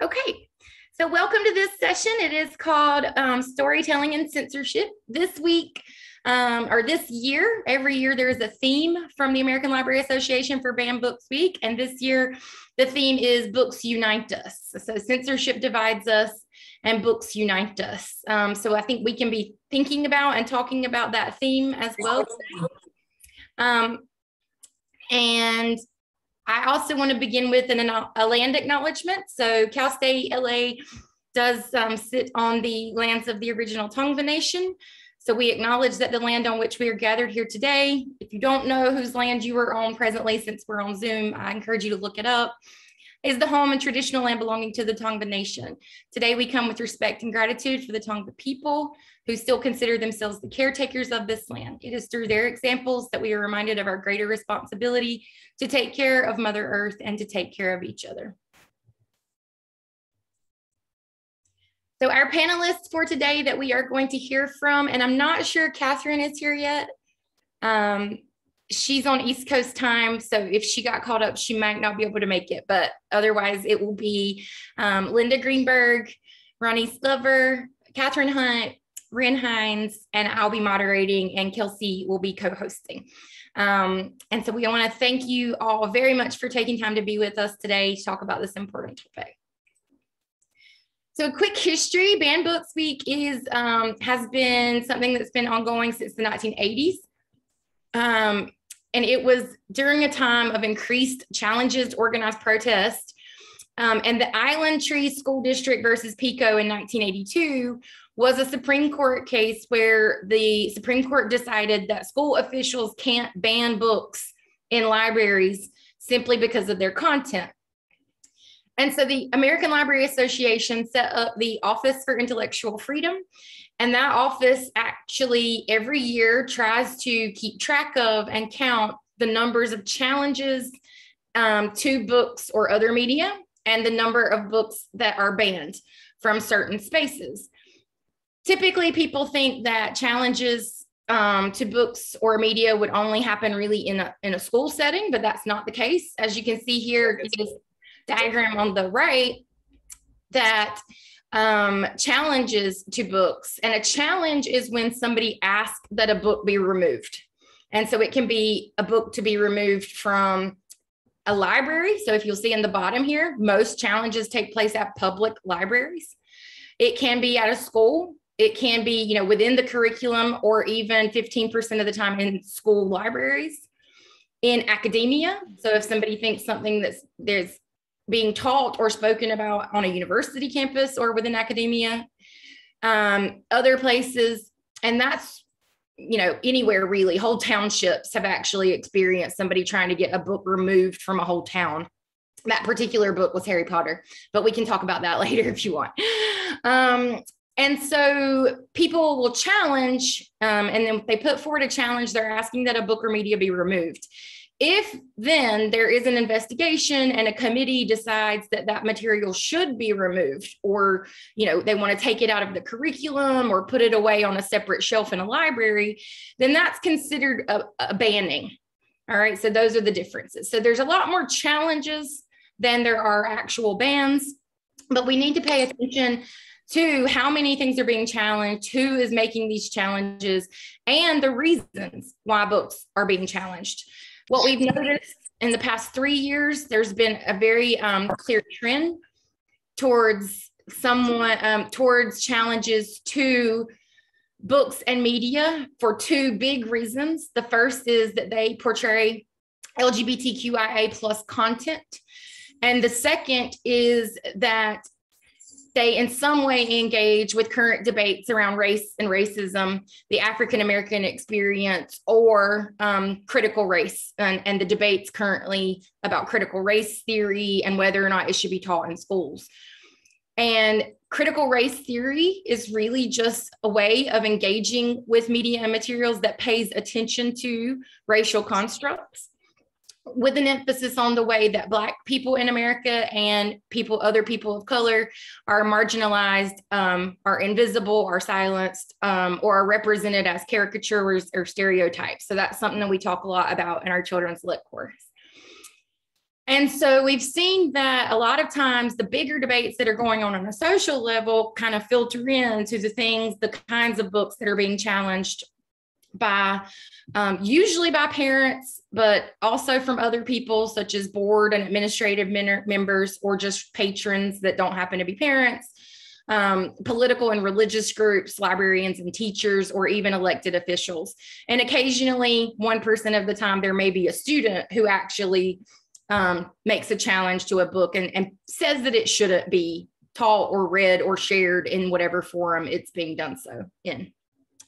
Okay, so welcome to this session. It is called Storytelling and Censorship. This week, or this year, every year there is a theme from the American Library Association for Banned Books Week. And this year, the theme is Books Unite Us. So censorship divides us and books unite us. So I think we can be thinking about and talking about that theme as well. And I also want to begin with a land acknowledgement. So Cal State LA does sit on the lands of the original Tongva Nation. So we acknowledge that the land on which we are gathered here today, if you don't know whose land you are on presently, since we're on Zoom, I encourage you to look it up, is the home and traditional land belonging to the Tongva Nation. Today we come with respect and gratitude for the Tongva people who still consider themselves the caretakers of this land. It is through their examples that we are reminded of our greater responsibility to take care of Mother Earth and to take care of each other. So our panelists for today that we are going to hear from, and I'm not sure Catherine is here yet. She's on East Coast time, so if she got caught up, she might not be able to make it, but otherwise it will be Linda Greenberg, Ronnie Slover, Catherine Hunt, Ren Hines, and I'll be moderating, and Kelsey will be co-hosting. And so we want to thank you all very much for taking time to be with us today to talk about this important topic. So a quick history, Banned Books Week has been something that's been ongoing since the 1980s. And it was during a time of increased challenges to organized protest. And the Island Tree School District versus PICO in 1982 was a Supreme Court case where the Supreme Court decided that school officials can't ban books in libraries simply because of their content. And so the American Library Association set up the Office for Intellectual Freedom. And that office actually every year tries to keep track of and count the numbers of challenges to books or other media and the number of books that are banned from certain spaces. Typically, people think that challenges to books or media would only happen really in a school setting, but that's not the case. As you can see here in this diagram on the right, that challenges to books, and a challenge is when somebody asks that a book be removed. And so it can be a book to be removed from a library. So if you'll see in the bottom here, most challenges take place at public libraries. It can be at a school. It can be, within the curriculum, or even 15% of the time in school libraries. In academia, so if somebody thinks something there's being taught or spoken about on a university campus or within academia, other places, and that's, anywhere really. Whole townships have actually experienced somebody trying to get a book removed from a whole town. That particular book was Harry Potter, but we can talk about that later if you want. And so people will challenge, and then they put forward a challenge. They're asking that a book or media be removed. If then there is an investigation and a committee decides that that material should be removed, or, they want to take it out of the curriculum or put it away on a separate shelf in a library, then that's considered a banning. All right. So those are the differences. So there's a lot more challenges than there are actual bans, but we need to pay attention to how many things are being challenged, who is making these challenges, and the reasons why books are being challenged. What we've noticed in the past 3 years, there's been a very clear trend towards challenges to books and media for two big reasons. The first is that they portray LGBTQIA plus content. And the second is that they in some way engage with current debates around race and racism, the African-American experience, or critical race, and the debates currently about critical race theory and whether or not it should be taught in schools. And critical race theory is really just a way of engaging with media and materials that pays attention to racial constructs, with an emphasis on the way that Black people in America and other people of color are marginalized, are invisible, are silenced, or are represented as caricatures or stereotypes. So that's something that we talk a lot about in our children's lit course. And so we've seen that a lot of times the bigger debates that are going on a social level kind of filter into the kinds of books that are being challenged by usually by parents, but also from other people such as board and administrative members, or just patrons that don't happen to be parents, political and religious groups, librarians and teachers, or even elected officials. And occasionally, 1% of the time, there may be a student who actually makes a challenge to a book and says that it shouldn't be taught or read or shared in whatever forum it's being done so in.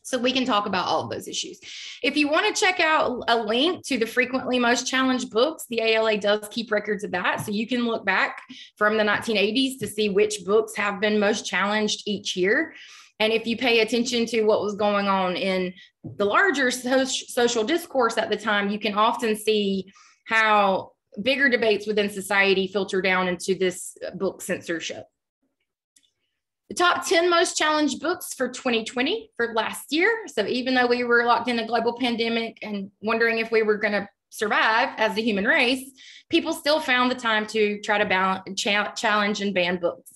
So we can talk about all of those issues. If you want to check out a link to the frequently most challenged books, the ALA does keep records of that. So you can look back from the 1980s to see which books have been most challenged each year. And if you pay attention to what was going on in the larger social discourse at the time, you can often see how bigger debates within society filter down into this book censorship. The top 10 most challenged books for 2020 for last year. So even though we were locked in a global pandemic and wondering if we were going to survive as the human race, people still found the time to try to challenge and ban books.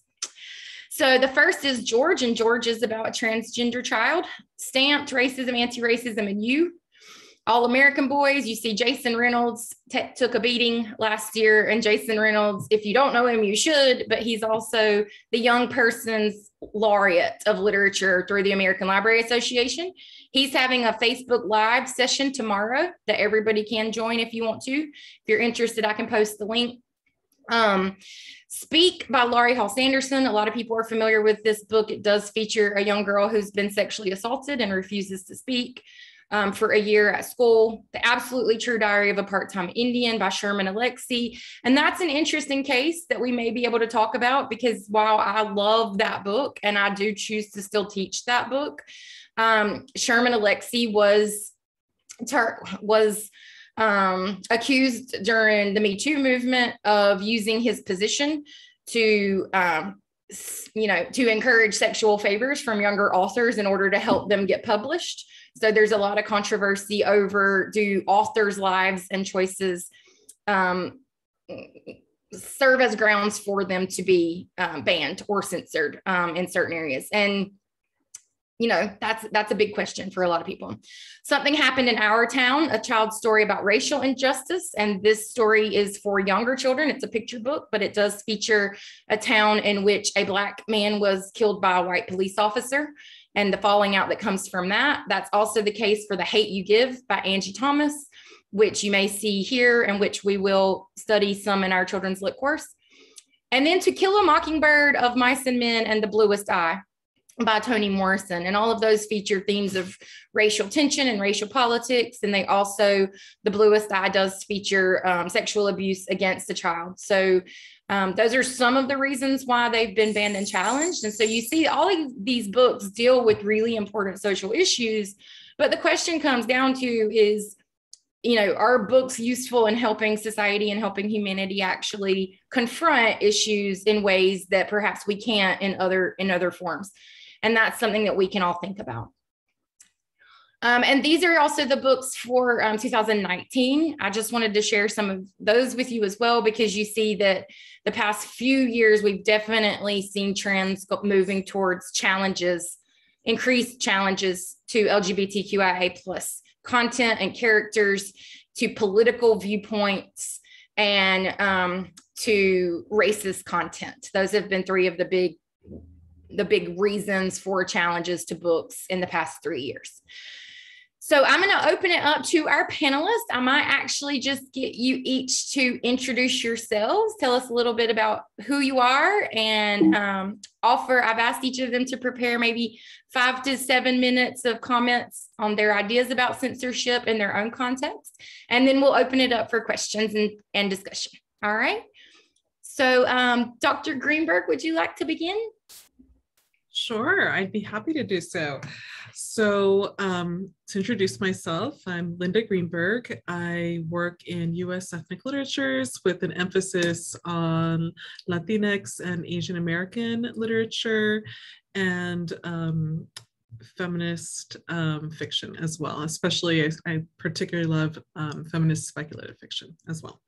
So the first is George, and George is about a transgender child. Stamped: Racism, Anti-Racism, and You. All American Boys, you see Jason Reynolds took a beating last year. And Jason Reynolds, if you don't know him, you should, but he's also the Young Person's Laureate of Literature through the American Library Association. He's having a Facebook Live session tomorrow that everybody can join if you want to. If you're interested, I can post the link. Speak by Laurie Hall Sanderson. A lot of people are familiar with this book. It does feature a young girl who's been sexually assaulted and refuses to speak for a year at school. The Absolutely True Diary of a Part-Time Indian by Sherman Alexie. And that's an interesting case that we may be able to talk about, because while I love that book and I do choose to still teach that book, Sherman Alexie was accused during the Me Too movement of using his position to encourage sexual favors from younger authors in order to help them get published. So there's a lot of controversy over, do authors' lives and choices serve as grounds for them to be banned or censored in certain areas. And that's a big question for a lot of people. Something Happened in Our Town, a child's story about racial injustice. And this story is for younger children. It's a picture book, but it does feature a town in which a Black man was killed by a white police officer and the falling out that comes from that. That's also the case for The Hate U Give by Angie Thomas, which you may see here and which we will study some in our children's lit course. And then To Kill a Mockingbird, Of Mice and Men, and The Bluest Eye by Toni Morrison. And all of those feature themes of racial tension and racial politics. And they also, The Bluest Eye does feature sexual abuse against a child. So those are some of the reasons why they've been banned and challenged. And so you see all of these books deal with really important social issues. But the question comes down to is, are books useful in helping society and helping humanity actually confront issues in ways that perhaps we can't in other forms? And that's something that we can all think about. And these are also the books for 2019. I just wanted to share some of those with you as well, because you see that the past few years, we've definitely seen trends moving towards increased challenges to LGBTQIA+ content and characters, to political viewpoints, and to racist content. Those have been three of the big reasons for challenges to books in the past 3 years. So I'm going to open it up to our panelists. I might actually just get you each to introduce yourselves, tell us a little bit about who you are, and I've asked each of them to prepare maybe 5 to 7 minutes of comments on their ideas about censorship in their own context. And then we'll open it up for questions and discussion. All right. So Dr. Greenberg, would you like to begin? Sure, I'd be happy to do so. So to introduce myself, I'm Linda Greenberg. I work in U.S. ethnic literatures with an emphasis on Latinx and Asian American literature. And feminist fiction as well. Especially, I particularly love feminist speculative fiction as well.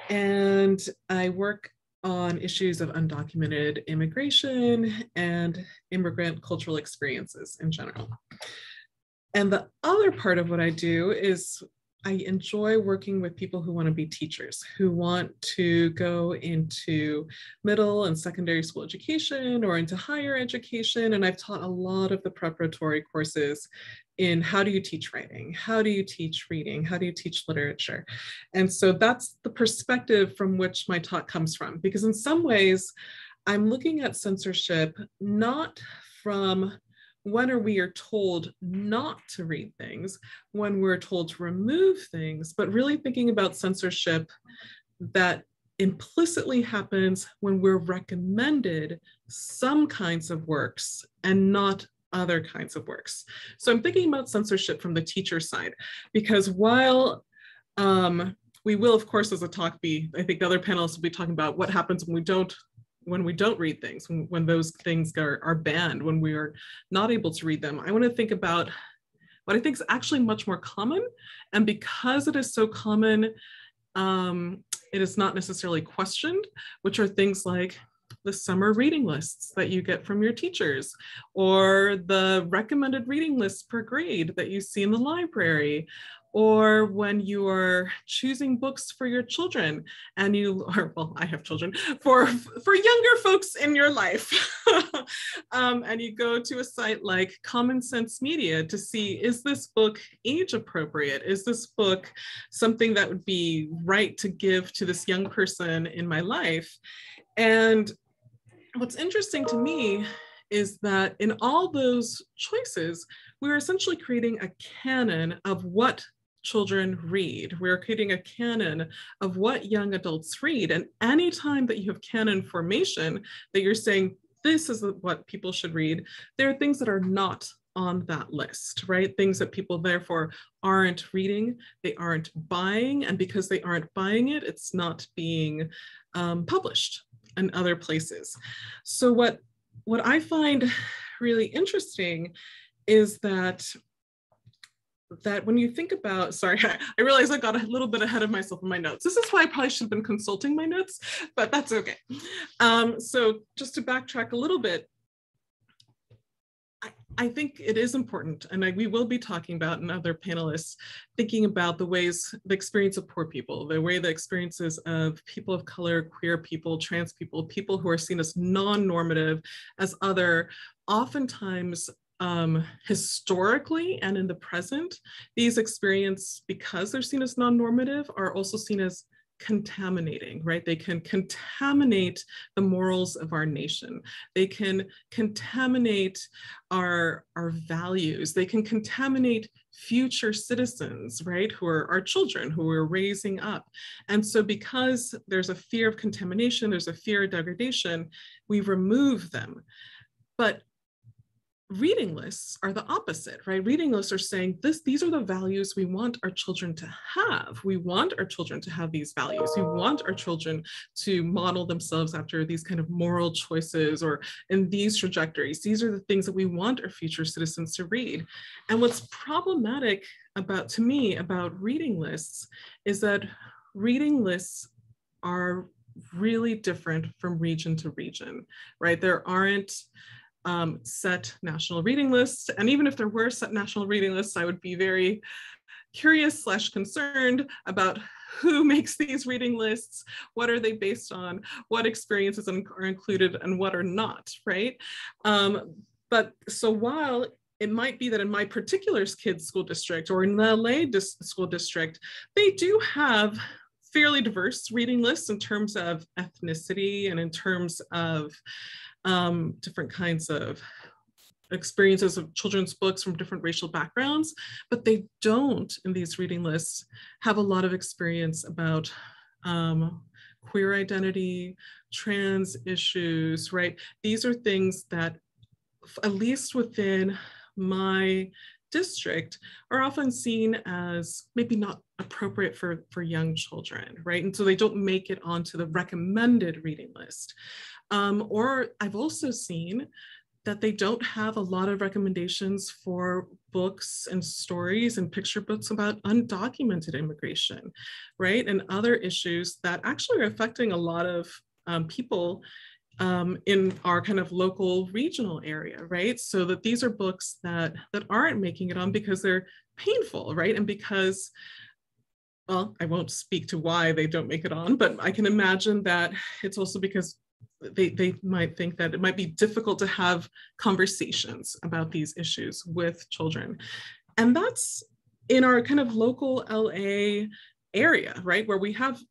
And I work on issues of undocumented immigration and immigrant cultural experiences in general. And the other part of what I do is I enjoy working with people who want to be teachers, who want to go into middle and secondary school education or into higher education. And I've taught a lot of the preparatory courses in how do you teach writing? How do you teach reading? How do you teach literature? And so that's the perspective from which my talk comes from, because in some ways, I'm looking at censorship not from when we are told not to read things, when we're told to remove things, but really thinking about censorship that implicitly happens when we're recommended some kinds of works and not other kinds of works. So I'm thinking about censorship from the teacher side, because while we will, of course, as a talk I think the other panelists will be talking about what happens when we don't read things, when those things are banned, when we are not able to read them. I want to think about what I think is actually much more common. And because it is so common, it is not necessarily questioned, which are things like the summer reading lists that you get from your teachers, or the recommended reading lists per grade that you see in the library, or when you are choosing books for your children and I have children, for younger folks in your life. And you go to a site like Common Sense Media to see, is this book age appropriate? Is this book something that would be right to give to this young person in my life? And what's interesting to me is that in all those choices, we're essentially creating a canon of what children read. We're creating a canon of what young adults read. And anytime that you have canon formation, that you're saying, this is what people should read, there are things that are not on that list, right? Things that people therefore aren't reading, they aren't buying. And because they aren't buying it, it's not being published in other places. So what I find really interesting is that when you think about, sorry, I realize I got a little bit ahead of myself in my notes. This is why I probably should have been consulting my notes, but that's okay. So just to backtrack a little bit, I think it is important, and we will be talking about, and other panelists, thinking about the experience of poor people, the experiences of people of color, queer people, trans people, people who are seen as non-normative, as other, oftentimes historically and in the present, these experiences, because they're seen as non-normative, are also seen as contaminating, right? They can contaminate the morals of our nation. They can contaminate our values. They can contaminate future citizens, right? Who are our children, who we're raising up. And so because there's a fear of contamination, there's a fear of degradation, we remove them. But reading lists are the opposite, right? Reading lists are saying these are the values we want our children to have. We want our children to have these values. We want our children to model themselves after these kind of moral choices or in these trajectories. These are the things that we want our future citizens to read. And what's problematic to me about reading lists is that reading lists are really different from region to region, right? There aren't set national reading lists. And even if there were set national reading lists, I would be very curious / concerned about who makes these reading lists, what are they based on, what experiences are included and what are not, right? But so while it might be that in my particular kids' school district or in the LA school district, they do have fairly diverse reading lists in terms of ethnicity and in terms of different kinds of experiences of children's books from different racial backgrounds, but they don't, in these reading lists, have a lot of experience about queer identity, trans issues, right? These are things that, at least within my district, are often seen as maybe not appropriate for young children, right? And so they don't make it onto the recommended reading list. Or I've also seen that they don't have a lot of recommendations for books and stories and picture books about undocumented immigration, right? And other issues that actually are affecting a lot of people in our kind of local regional area, right? So that these are books that aren't making it on because they're painful, right? And because, well, I won't speak to why they don't make it on, but I can imagine that it's also because they might think that it might be difficult to have conversations about these issues with children. And that's in our kind of local LA area, right? Where we have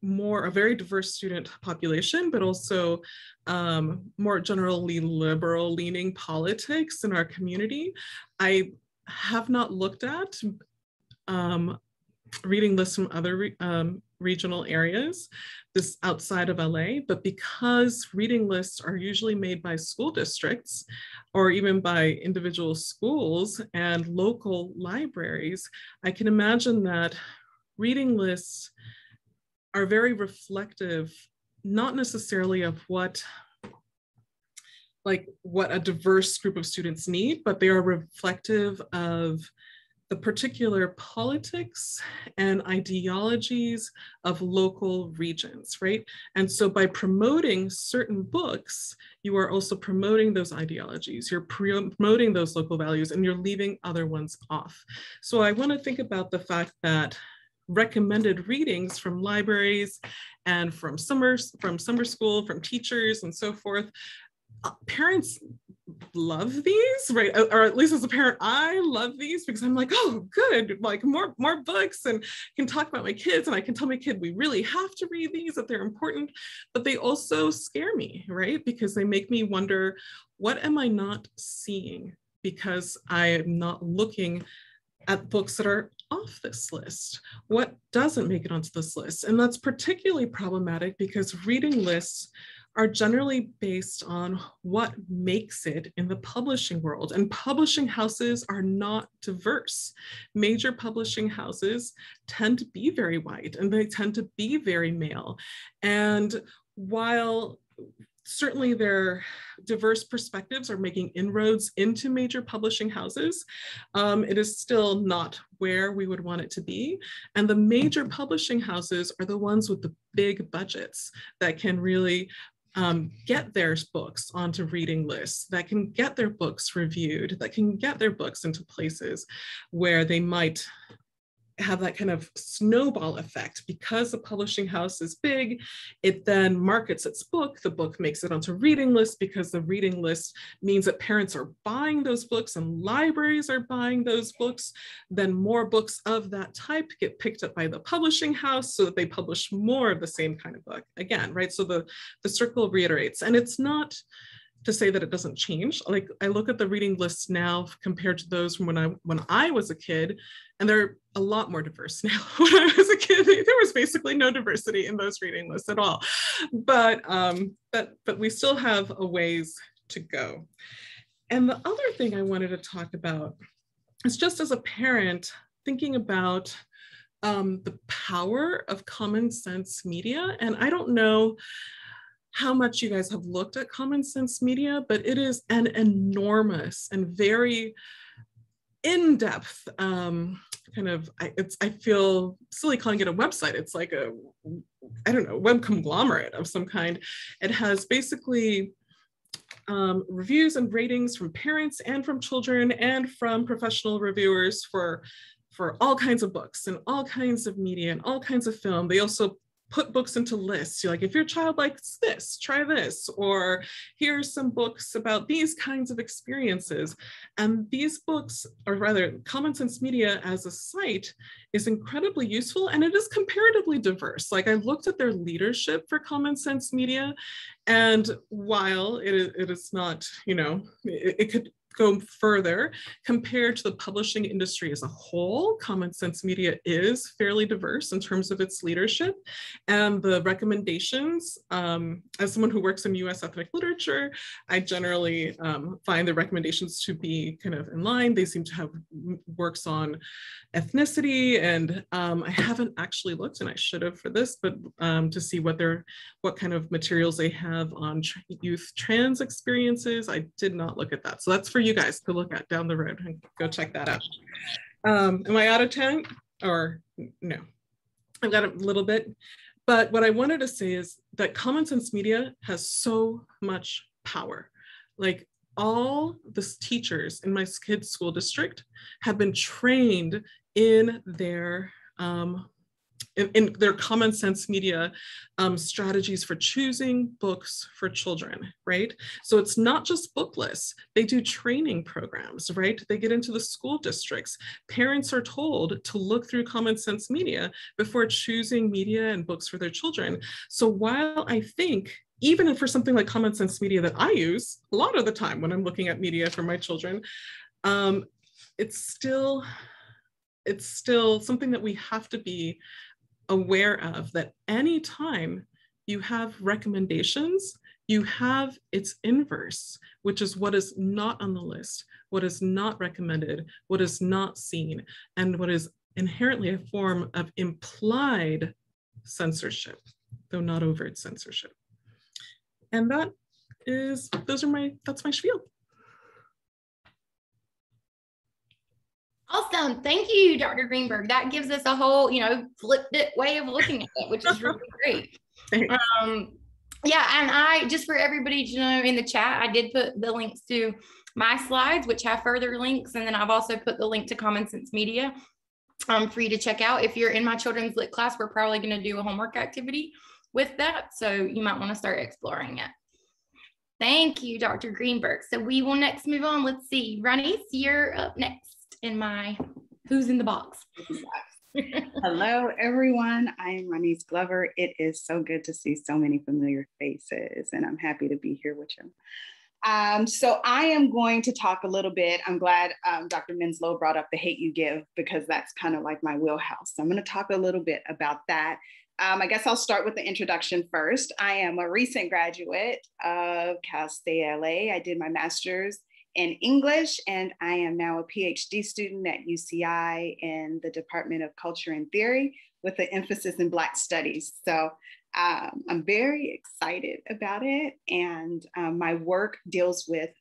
a very diverse student population, but also more generally liberal leaning politics in our community. I have not looked at reading lists from other regional areas, this outside of LA, but because reading lists are usually made by school districts or even by individual schools and local libraries, I can imagine that reading lists are very reflective, not necessarily of what a diverse group of students need, but they are reflective of the particular politics and ideologies of local regions, right? And so by promoting certain books, you are also promoting those ideologies, you're promoting those local values, and you're leaving other ones off. So I want to think about the fact that recommended readings from libraries and from summer school, from teachers and so forth, parents love these, right? Or at least as a parent, I love these because I'm like, oh, good, like more books, and can talk about my kids, and I can tell my kid we really have to read these, that they're important. But they also scare me, right? Because they make me wonder, what am I not seeing? Because I am not looking at books that are off this list. What doesn't make it onto this list? And that's particularly problematic because reading lists are generally based on what makes it in the publishing world. And publishing houses are not diverse. Major publishing houses tend to be very white and they tend to be very male. And while certainly their diverse perspectives are making inroads into major publishing houses, it is still not where we would want it to be. And the major publishing houses are the ones with the big budgets that can really get their books onto reading lists, that can get their books reviewed, that can get their books into places where they might have that kind of snowball effect. Because the publishing house is big, it then markets its book, the book makes it onto reading lists because the reading list means that parents are buying those books and libraries are buying those books. Then more books of that type get picked up by the publishing house so that they publish more of the same kind of book again, right? So the circle reiterates. And it's not to say that it doesn't change. Like I look at the reading lists now compared to those from when I was a kid, and they're a lot more diverse now. When I was a kid, there was basically no diversity in those reading lists at all. But we still have a ways to go. And the other thing I wanted to talk about is just as a parent, thinking about the power of common sense media. And I don't know how much you guys have looked at Common Sense Media, but it is an enormous and very in-depth I feel silly calling it a website. It's like a, I don't know, web conglomerate of some kind. It has basically reviews and ratings from parents and from children and from professional reviewers for all kinds of books and all kinds of media and all kinds of film. They also put books into lists. You're like, if your child likes this, try this, or here's some books about these kinds of experiences. And these books, or rather Common Sense Media as a site, is incredibly useful, and it is comparatively diverse. Like I looked at their leadership for Common Sense Media, and while it is not, it could go further, compared to the publishing industry as a whole, Common Sense Media is fairly diverse in terms of its leadership. And the recommendations, as someone who works in US ethnic literature, I generally find the recommendations to be kind of in line. They seem to have works on ethnicity, and I haven't actually looked, and I should have for this, but to see what kind of materials they have on youth trans experiences. I did not look at that. So that's for you guys to look at down the road and go check that out. Am I out of time or no? I've got a little bit, but what I wanted to say is that Common Sense Media has so much power. Like, all the teachers in my kids' school district have been trained in their in their Common Sense Media strategies for choosing books for children, right? So it's not just book lists. They do training programs, right? They get into the school districts. Parents are told to look through Common Sense Media before choosing media and books for their children. So while I think, even for something like Common Sense Media that I use a lot of the time when I'm looking at media for my children, it's still something that we have to be aware of, that anytime you have recommendations, you have its inverse, which is what is not on the list, what is not recommended, what is not seen, and what is inherently a form of implied censorship, though not overt censorship. And that's my spiel. Awesome. Thank you, Dr. Greenberg. That gives us a whole, flipped it way of looking at it, which is really great. Yeah, and I, just for everybody to know, in the chat, I did put the links to my slides, which have further links. And then I've also put the link to Common Sense Media for you to check out. If you're in my children's lit class, we're probably going to do a homework activity with that. So you might want to start exploring it. Thank you, Dr. Greenberg. So we will next move on. Let's see. Ranice, you're up next in my Who's in the Box. Hello, everyone. I am Ranice Glover. It is so good to see so many familiar faces, and I'm happy to be here with you. So I am going to talk a little bit. I'm glad Dr. Minslow brought up The Hate U Give, because that's kind of like my wheelhouse. So I'm going to talk a little bit about that. I guess I'll start with the introduction first. I am a recent graduate of Cal State LA. I did my master's in English, and I am now a PhD student at UCI in the Department of Culture and Theory with an emphasis in Black Studies. So I'm very excited about it. And my work deals with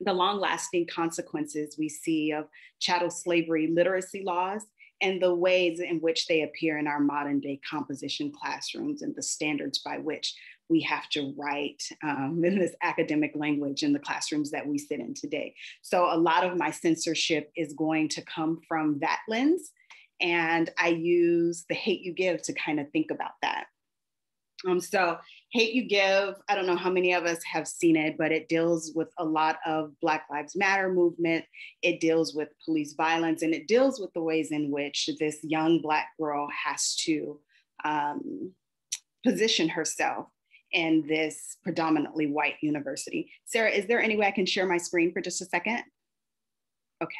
the long-lasting consequences we see of chattel slavery literacy laws and the ways in which they appear in our modern day composition classrooms and the standards by which we have to write in this academic language in the classrooms that we sit in today. So a lot of my censorship is going to come from that lens. And I use The Hate U Give to kind of think about that. So Hate U Give, I don't know how many of us have seen it, but it deals with a lot of Black Lives Matter movement. It deals with police violence, and it deals with the ways in which this young Black girl has to position herself in this predominantly white university. Sarah, is there any way I can share my screen for just a second? Okay.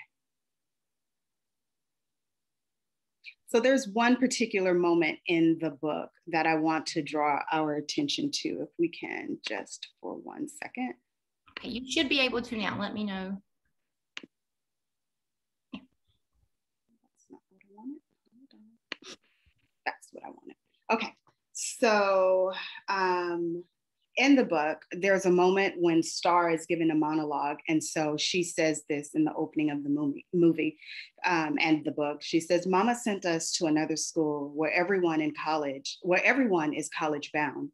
So there's one particular moment in the book that I want to draw our attention to, if we can just for 1 second. Okay, you should be able to now. Let me know. That's not what I wanted. Hold on. That's what I wanted. Okay, so in the book, there's a moment when Star is given a monologue. And so she says this in the opening of the movie and the book. She says, "Mama sent us to another school where everyone is college bound.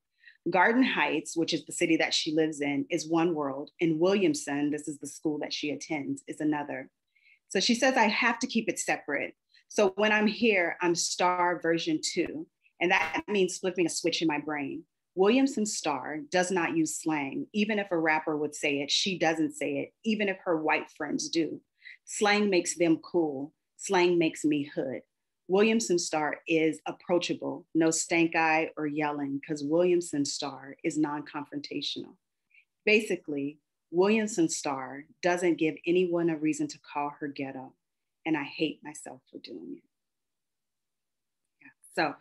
Garden Heights, which is the city that she lives in, is one world. And Williamson, this is the school that she attends, is another. So she says, I have to keep it separate. So when I'm here, I'm Star version 2. And that means flipping a switch in my brain. Williamson Star does not use slang. Even if a rapper would say it, she doesn't say it, even if her white friends do. Slang makes them cool. Slang makes me hood. Williamson Star is approachable, no stank eye or yelling, because Williamson Star is non-confrontational. Basically, Williamson Star doesn't give anyone a reason to call her ghetto, and I hate myself for doing it. Yeah. So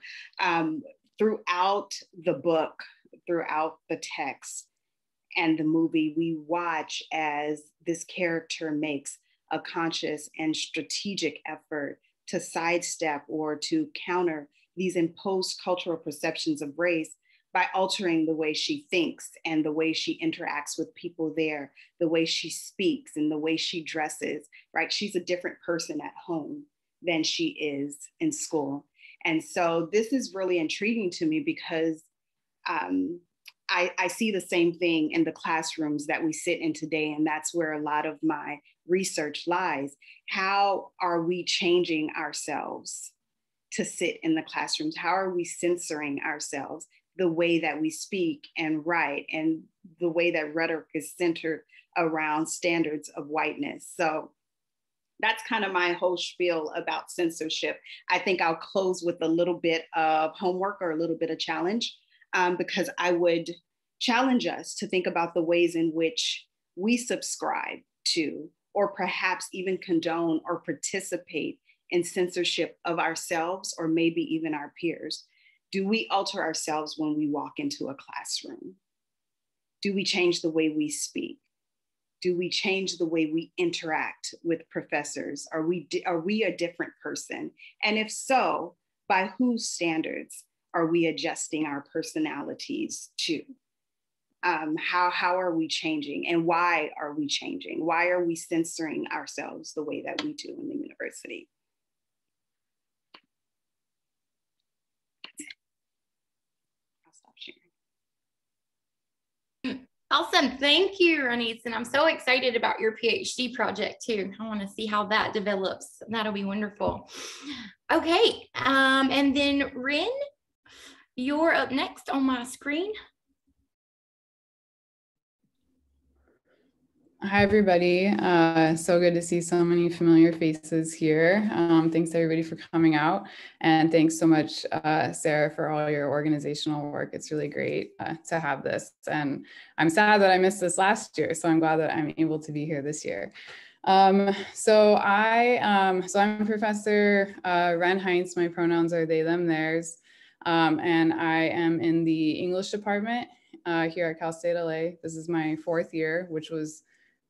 throughout the book, throughout the text and the movie, we watch as this character makes a conscious and strategic effort to sidestep or to counter these imposed cultural perceptions of race by altering the way she thinks and the way she interacts with people there, the way she speaks and the way she dresses, right? She's a different person at home than she is in school. And so this is really intriguing to me because I see the same thing in the classrooms that we sit in today, and that's where a lot of my research lies. How are we changing ourselves to sit in the classrooms? How are we censoring ourselves, the way that we speak and write, and the way that rhetoric is centered around standards of whiteness? So that's kind of my whole spiel about censorship. I think I'll close with a little bit of homework or a little bit of challenge, because I would challenge us to think about the ways in which we subscribe to, or perhaps even condone or participate in censorship of ourselves or maybe even our peers. Do we alter ourselves when we walk into a classroom? Do we change the way we speak? Do we change the way we interact with professors? Are we a different person? And if so, by whose standards are we adjusting our personalities to? How are we changing, and why are we changing? Why are we censoring ourselves the way that we do in the university? I'll stop sharing. Awesome. Thank you, Ranice. And I'm so excited about your PhD project too. I want to see how that develops. That'll be wonderful. Okay. And then Rin, you're up next on my screen. Hi, everybody. So good to see so many familiar faces here. Thanks, everybody, for coming out. And thanks so much, Sarah, for all your organizational work. It's really great to have this. And I'm sad that I missed this last year, so I'm glad that I'm able to be here this year. So I'm Professor Ren Heinz. My pronouns are they, them, theirs. And I am in the English department here at Cal State LA. This is my 4th year, which was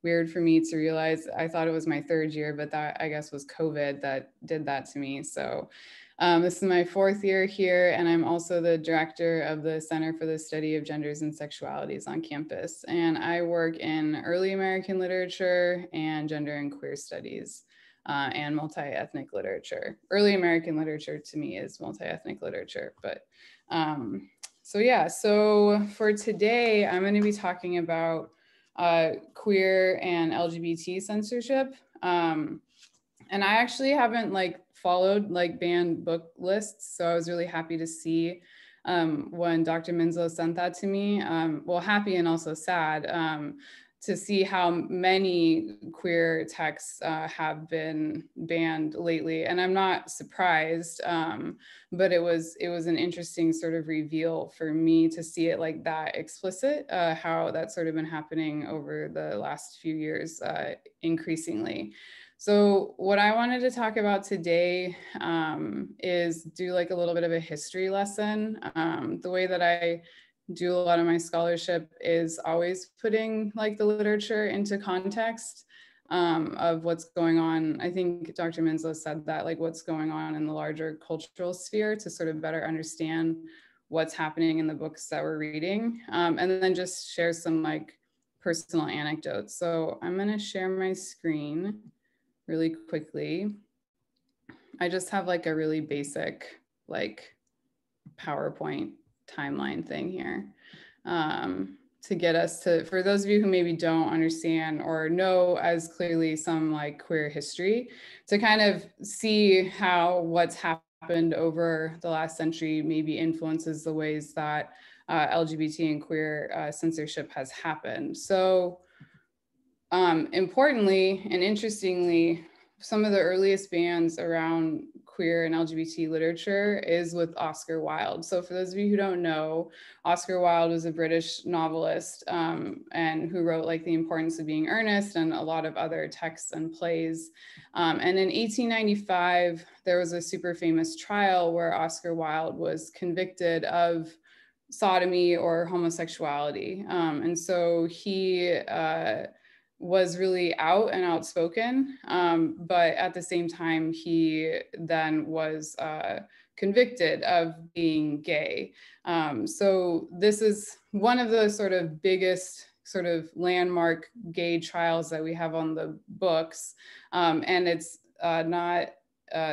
weird for me to realize. I thought it was my 3rd year, but that I guess was COVID that did that to me. So this is my 4th year here, and I'm also the director of the Center for the Study of Genders and Sexualities on campus. And I work in early American literature and gender and queer studies and multi-ethnic literature. Early American literature to me is multi-ethnic literature, but so for today, I'm going to be talking about queer and LGBT censorship. And I actually haven't followed banned book lists. So I was really happy to see when Dr. Minzo sent that to me. Well, happy and also sad to see how many queer texts have been banned lately. And I'm not surprised, but it was an interesting sort of reveal for me to see it like that explicit, how that's sort of been happening over the last few years increasingly. So what I wanted to talk about today is do a little bit of a history lesson. The way that I do a lot of my scholarship is always putting the literature into context of what's going on. I think Dr. Minzo said that what's going on in the larger cultural sphere to sort of better understand what's happening in the books that we're reading, and then just share some personal anecdotes. So I'm going to share my screen really quickly. I just have a really basic PowerPoint timeline thing here to get us to, for those of you who maybe don't understand or know as clearly some queer history, to kind of see how what's happened over the last century maybe influences the ways that LGBT and queer censorship has happened. So importantly and interestingly, some of the earliest bans around queer and LGBT literature is with Oscar Wilde. So for those of you who don't know, Oscar Wilde was a British novelist and who wrote like The Importance of Being Earnest and a lot of other texts and plays. And in 1895, there was a super famous trial where Oscar Wilde was convicted of sodomy or homosexuality. And so he was really out and outspoken, but at the same time, he then was convicted of being gay. So this is one of the sort of biggest sort of landmark gay trials that we have on the books. And it's not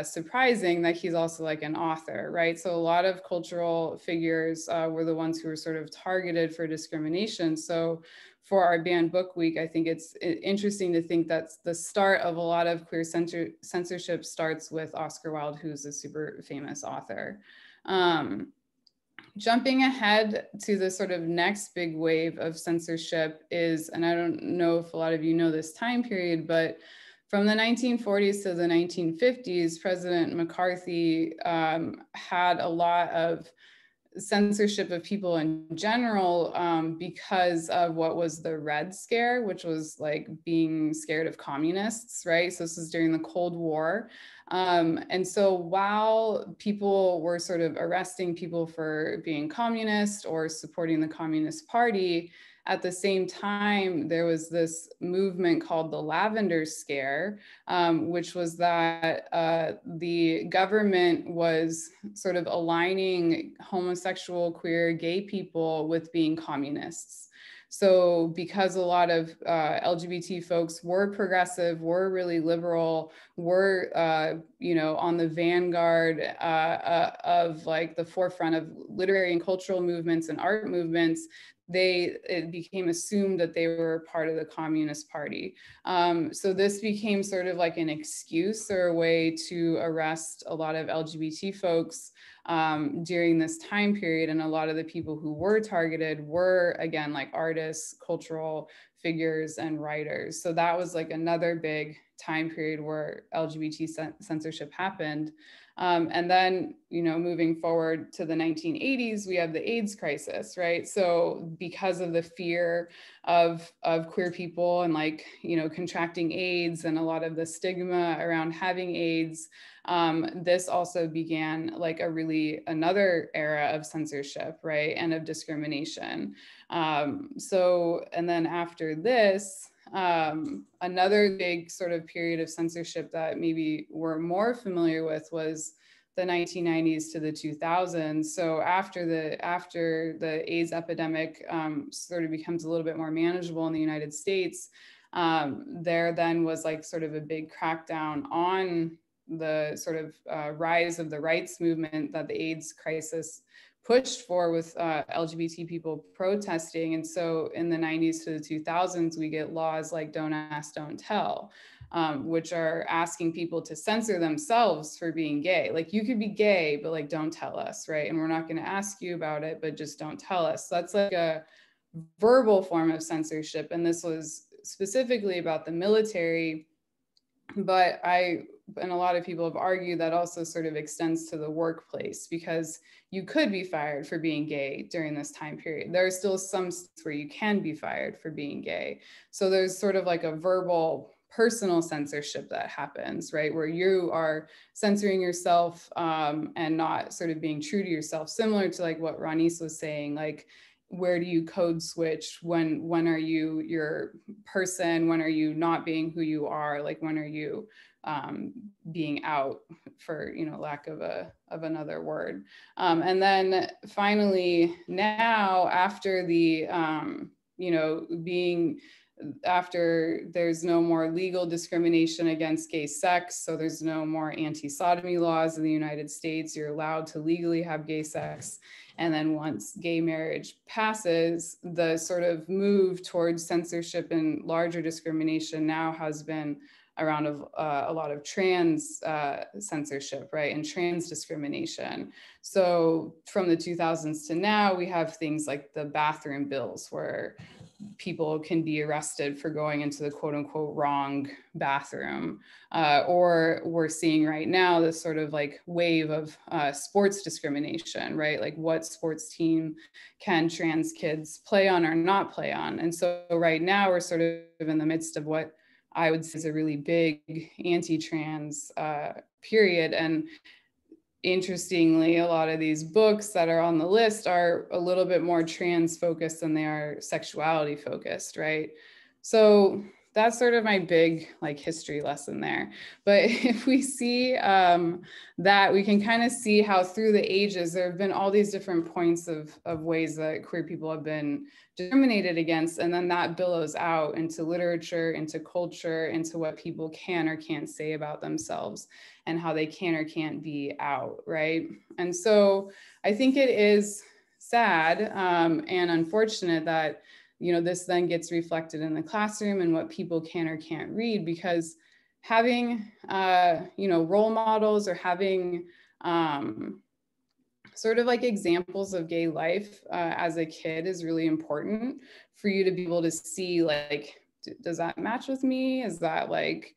surprising that he's also like an author, right? So a lot of cultural figures were the ones who were sort of targeted for discrimination. So for our Banned Book Week, I think it's interesting to think that the start of a lot of queer censorship starts with Oscar Wilde, who's a super famous author. Jumping ahead to the sort of next big wave of censorship is, and I don't know if a lot of you know this time period, but from the 1940s to the 1950s, President McCarthy had a lot of censorship of people in general because of what was the Red Scare, which was like being scared of communists, right? So this is during the Cold War. And so while people were sort of arresting people for being communist or supporting the Communist Party, at the same time, there was this movement called the Lavender Scare, which was that the government was sort of aligning homosexual, queer, gay people with being communists. So because a lot of LGBT folks were progressive, were really liberal, were on the vanguard of like the forefront of literary and cultural movements and art movements, it became assumed that they were part of the Communist Party. So this became sort of like an excuse or a way to arrest a lot of LGBT folks during this time period. And a lot of the people who were targeted were, again, like artists, cultural figures, and writers. So that was like another big time period where LGBT censorship happened. And then, moving forward to the 1980s, we have the AIDS crisis, right? So because of the fear of queer people and contracting AIDS and a lot of the stigma around having AIDS, this also began like another era of censorship, right? And of discrimination. And then after this, another big sort of period of censorship that maybe we're more familiar with was the 1990s to the 2000s. So after the AIDS epidemic sort of becomes a little bit more manageable in the United States, there then was like sort of a big crackdown on the sort of rise of the rights movement that the AIDS crisis pushed for with LGBT people protesting. And so in the 90s to the 2000s, we get laws like Don't Ask, Don't Tell, which are asking people to censor themselves for being gay. Like, you could be gay, but like, don't tell us, right? And we're not going to ask you about it, but just don't tell us. So that's like a verbal form of censorship. And this was specifically about the military, but and a lot of people have argued that also sort of extends to the workplace, because you could be fired for being gay during this time period. There are still some states where you can be fired for being gay. So there's sort of like a verbal personal censorship that happens, right? Where you are censoring yourself and not sort of being true to yourself, similar to like what Ronise was saying, like, where do you code switch? When are you your person? When are you not being who you are? Like, when are you being out, for lack of another word? And then finally, now after the after there's no more legal discrimination against gay sex, so there's no more anti-sodomy laws in the United States. You're allowed to legally have gay sex. And then once gay marriage passes, the sort of move towards censorship and larger discrimination now has been around a lot of trans censorship, right? And trans discrimination. So from the 2000s to now, we have things like the bathroom bills, where people can be arrested for going into the quote unquote wrong bathroom. Or we're seeing right now this sort of like wave of sports discrimination, right? Like what sports team can trans kids play on or not play on? And so right now we're sort of in the midst of what I would say is a really big anti-trans period. And interestingly, a lot of these books that are on the list are a little bit more trans focused than they are sexuality focused, right? So that's sort of my big like history lesson there. But if we see that, we can kind of see how through the ages, there have been all these different points of ways that queer people have been discriminated against. And then that billows out into literature, into culture, into what people can or can't say about themselves and how they can or can't be out, right? And so I think it is sad and unfortunate that this then gets reflected in the classroom and what people can or can't read, because having, role models or having sort of like examples of gay life as a kid is really important for you to be able to see, like, does that match with me? Is that like,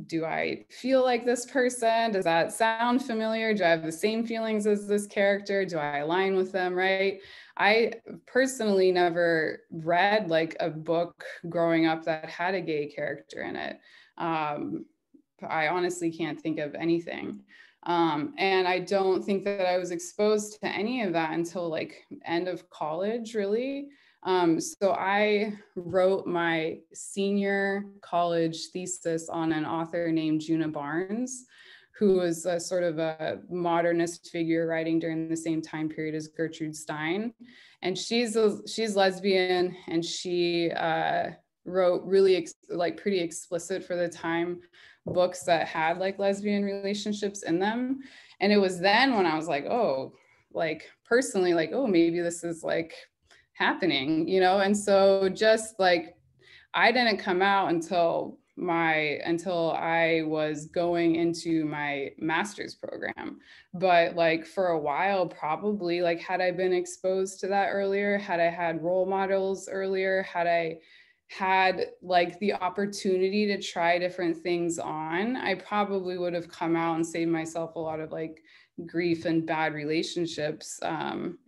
do I feel like this person? Does that sound familiar? Do I have the same feelings as this character? Do I align with them, right? I personally never read like a book growing up that had a gay character in it. I honestly can't think of anything. And I don't think that I was exposed to any of that until like end of college, really. So I wrote my senior college thesis on an author named Juna Barnes, who was a sort of a modernist figure writing during the same time period as Gertrude Stein. And she's lesbian, and she wrote really pretty explicit for the time books that had like lesbian relationships in them. And it was then when I was like, oh, like personally, like, oh, maybe this is like happening, and so just like I didn't come out until I was going into my master's program. But like for a while, probably, like, had I been exposed to that earlier, had I had role models earlier, had I had like the opportunity to try different things on, I probably would have come out and saved myself a lot of like grief and bad relationships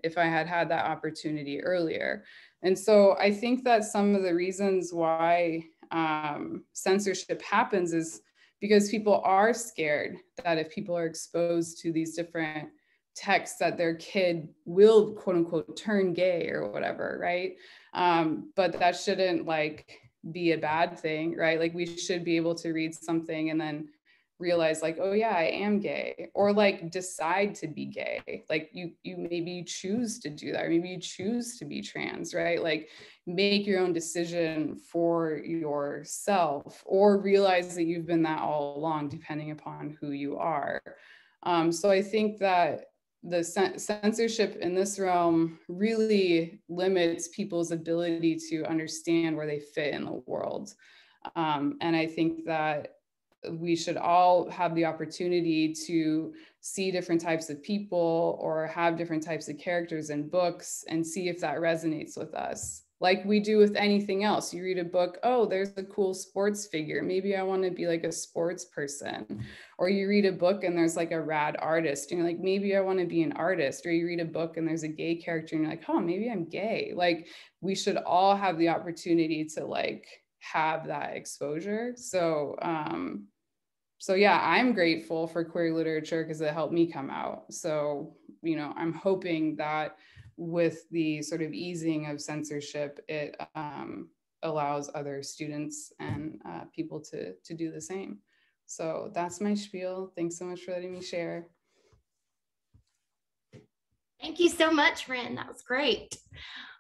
if I had had that opportunity earlier. And so I think that some of the reasons why censorship happens is because people are scared that if people are exposed to these different texts that their kid will quote unquote turn gay or whatever, right? But that shouldn't like be a bad thing, right? Like we should be able to read something and then realize like, oh yeah, I am gay, or like decide to be gay. Like you maybe you choose to do that, or maybe you choose to be trans, right? Like make your own decision for yourself, or realize that you've been that all along, depending upon who you are. So I think that the censorship in this realm really limits people's ability to understand where they fit in the world. And I think that we should all have the opportunity to see different types of people or have different types of characters in books and see if that resonates with us. Like we do with anything else. You read a book, oh, there's a cool sports figure. Maybe I want to be like a sports person. Or you read a book and there's like a rad artist and you're like, maybe I want to be an artist. Or you read a book and there's a gay character and you're like, oh, maybe I'm gay. Like we should all have the opportunity to like have that exposure. So yeah, I'm grateful for queer literature because it helped me come out. So, I'm hoping that with the sort of easing of censorship, it allows other students and people to do the same. So that's my spiel. Thanks so much for letting me share. Thank you so much, Ren. That was great.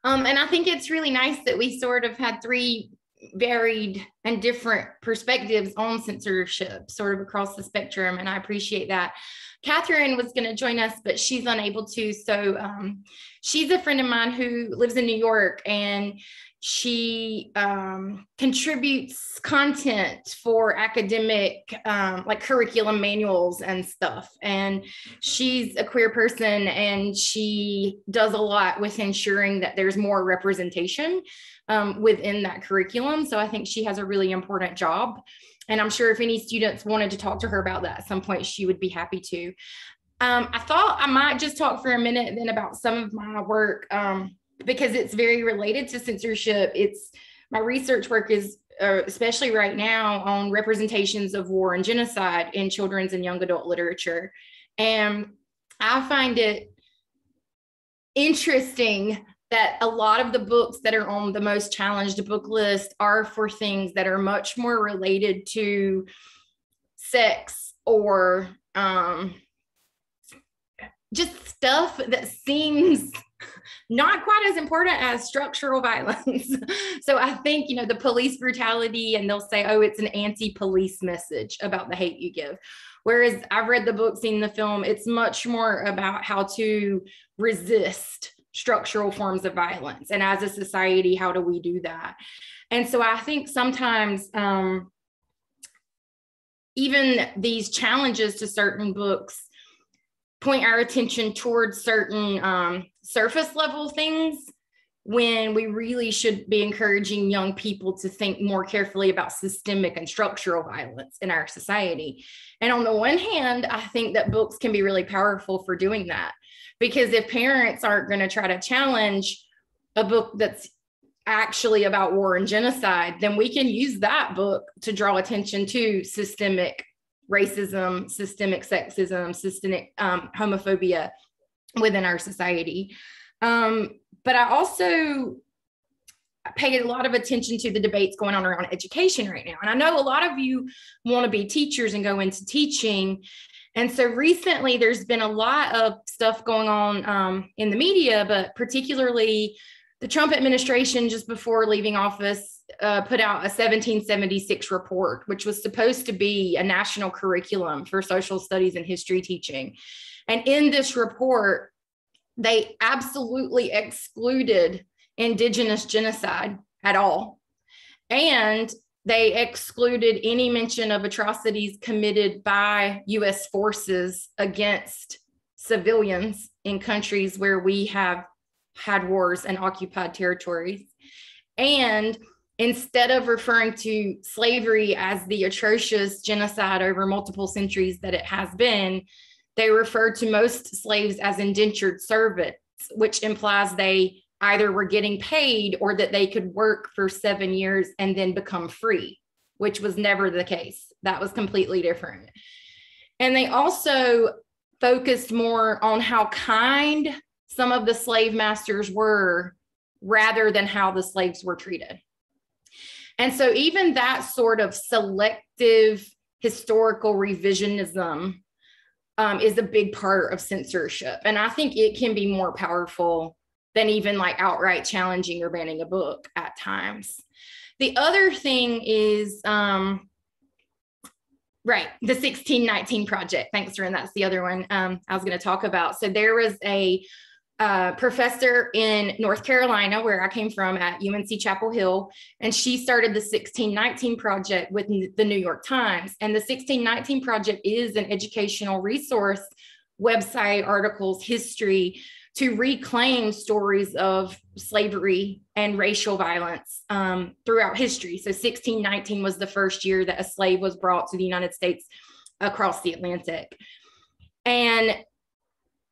And I think it's really nice that we sort of had three varied and different perspectives on censorship sort of across the spectrum, and I appreciate that. Catherine was going to join us, but she's unable to. So she's a friend of mine who lives in New York, and she contributes content for academic like curriculum manuals and stuff. And she's a queer person, and she does a lot with ensuring that there's more representation within that curriculum. So I think she has a really important job. And I'm sure if any students wanted to talk to her about that at some point, she would be happy to. I thought I might just talk for a minute then about some of my work, because it's very related to censorship. My research work is especially right now on representations of war and genocide in children's and young adult literature. And I find it interesting that a lot of the books that are on the most challenged book list are for things that are much more related to sex or just stuff that seems not quite as important as structural violence. So I think, the police brutality, and they'll say, oh, it's an anti-police message about the hate you give. Whereas I've read the book, seen the film, it's much more about how to resist structural forms of violence. And as a society, how do we do that? And so I think sometimes even these challenges to certain books point our attention towards certain surface level things, when we really should be encouraging young people to think more carefully about systemic and structural violence in our society. And on the one hand, I think that books can be really powerful for doing that, because if parents aren't going to try to challenge a book that's actually about war and genocide, then we can use that book to draw attention to systemic racism, systemic sexism, systemic homophobia within our society. But I also pay a lot of attention to the debates going on around education right now. And I know a lot of you want to be teachers and go into teaching. And so recently there's been a lot of stuff going on in the media, but particularly the Trump administration, just before leaving office, put out a 1776 report, which was supposed to be a national curriculum for social studies and history teaching. And in this report, they absolutely excluded Indigenous genocide at all. And they excluded any mention of atrocities committed by U.S. forces against civilians in countries where we have had wars and occupied territories. And instead of referring to slavery as the atrocious genocide over multiple centuries that it has been, they referred to most slaves as indentured servants, which implies they either were getting paid or that they could work for 7 years and then become free, which was never the case. That was completely different. And they also focused more on how kind some of the slave masters were rather than how the slaves were treated. And so even that sort of selective historical revisionism is a big part of censorship. And I think it can be more powerful than even like outright challenging or banning a book at times. The other thing is, right, the 1619 Project. Thanks, Ren. That's the other one I was going to talk about. So there was a professor in North Carolina, where I came from, at UNC Chapel Hill, and she started the 1619 Project with the New York Times. And the 1619 Project is an educational resource, website, articles, history, to reclaim stories of slavery and racial violence throughout history. So 1619 was the first year that a slave was brought to the United States across the Atlantic. And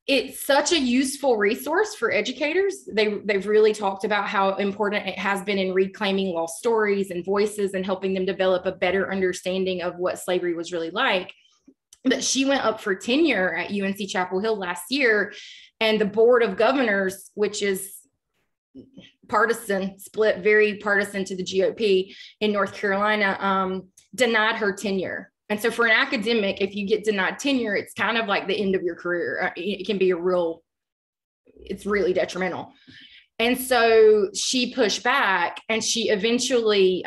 it's such a useful resource for educators. They've really talked about how important it has been in reclaiming lost stories and voices and helping them develop a better understanding of what slavery was really like. But she went up for tenure at UNC Chapel Hill last year, and the Board of Governors, which is partisan, split, very partisan to the GOP in North Carolina, denied her tenure. And so for an academic, if you get denied tenure, it's kind of like the end of your career. It can be it's really detrimental. And so she pushed back, and she eventually,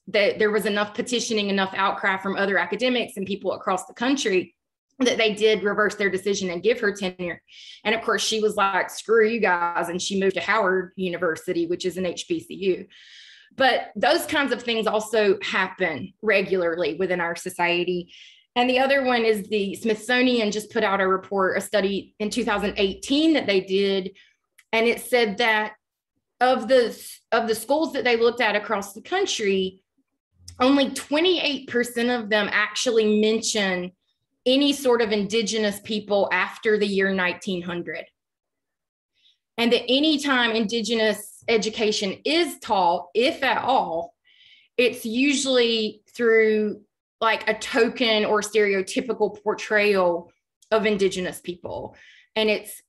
there was enough petitioning, enough outcry from other academics and people across the country that they did reverse their decision and give her tenure. And of course, she was like, screw you guys. And she moved to Howard University, which is an HBCU. But those kinds of things also happen regularly within our society. And the other one is the Smithsonian just put out a study in 2018 that they did. And it said that of the schools that they looked at across the country, only 28% of them actually mention any sort of indigenous people after the year 1900. And that anytime indigenous education is taught, if at all, it's usually through like a token or stereotypical portrayal of indigenous people. And it's,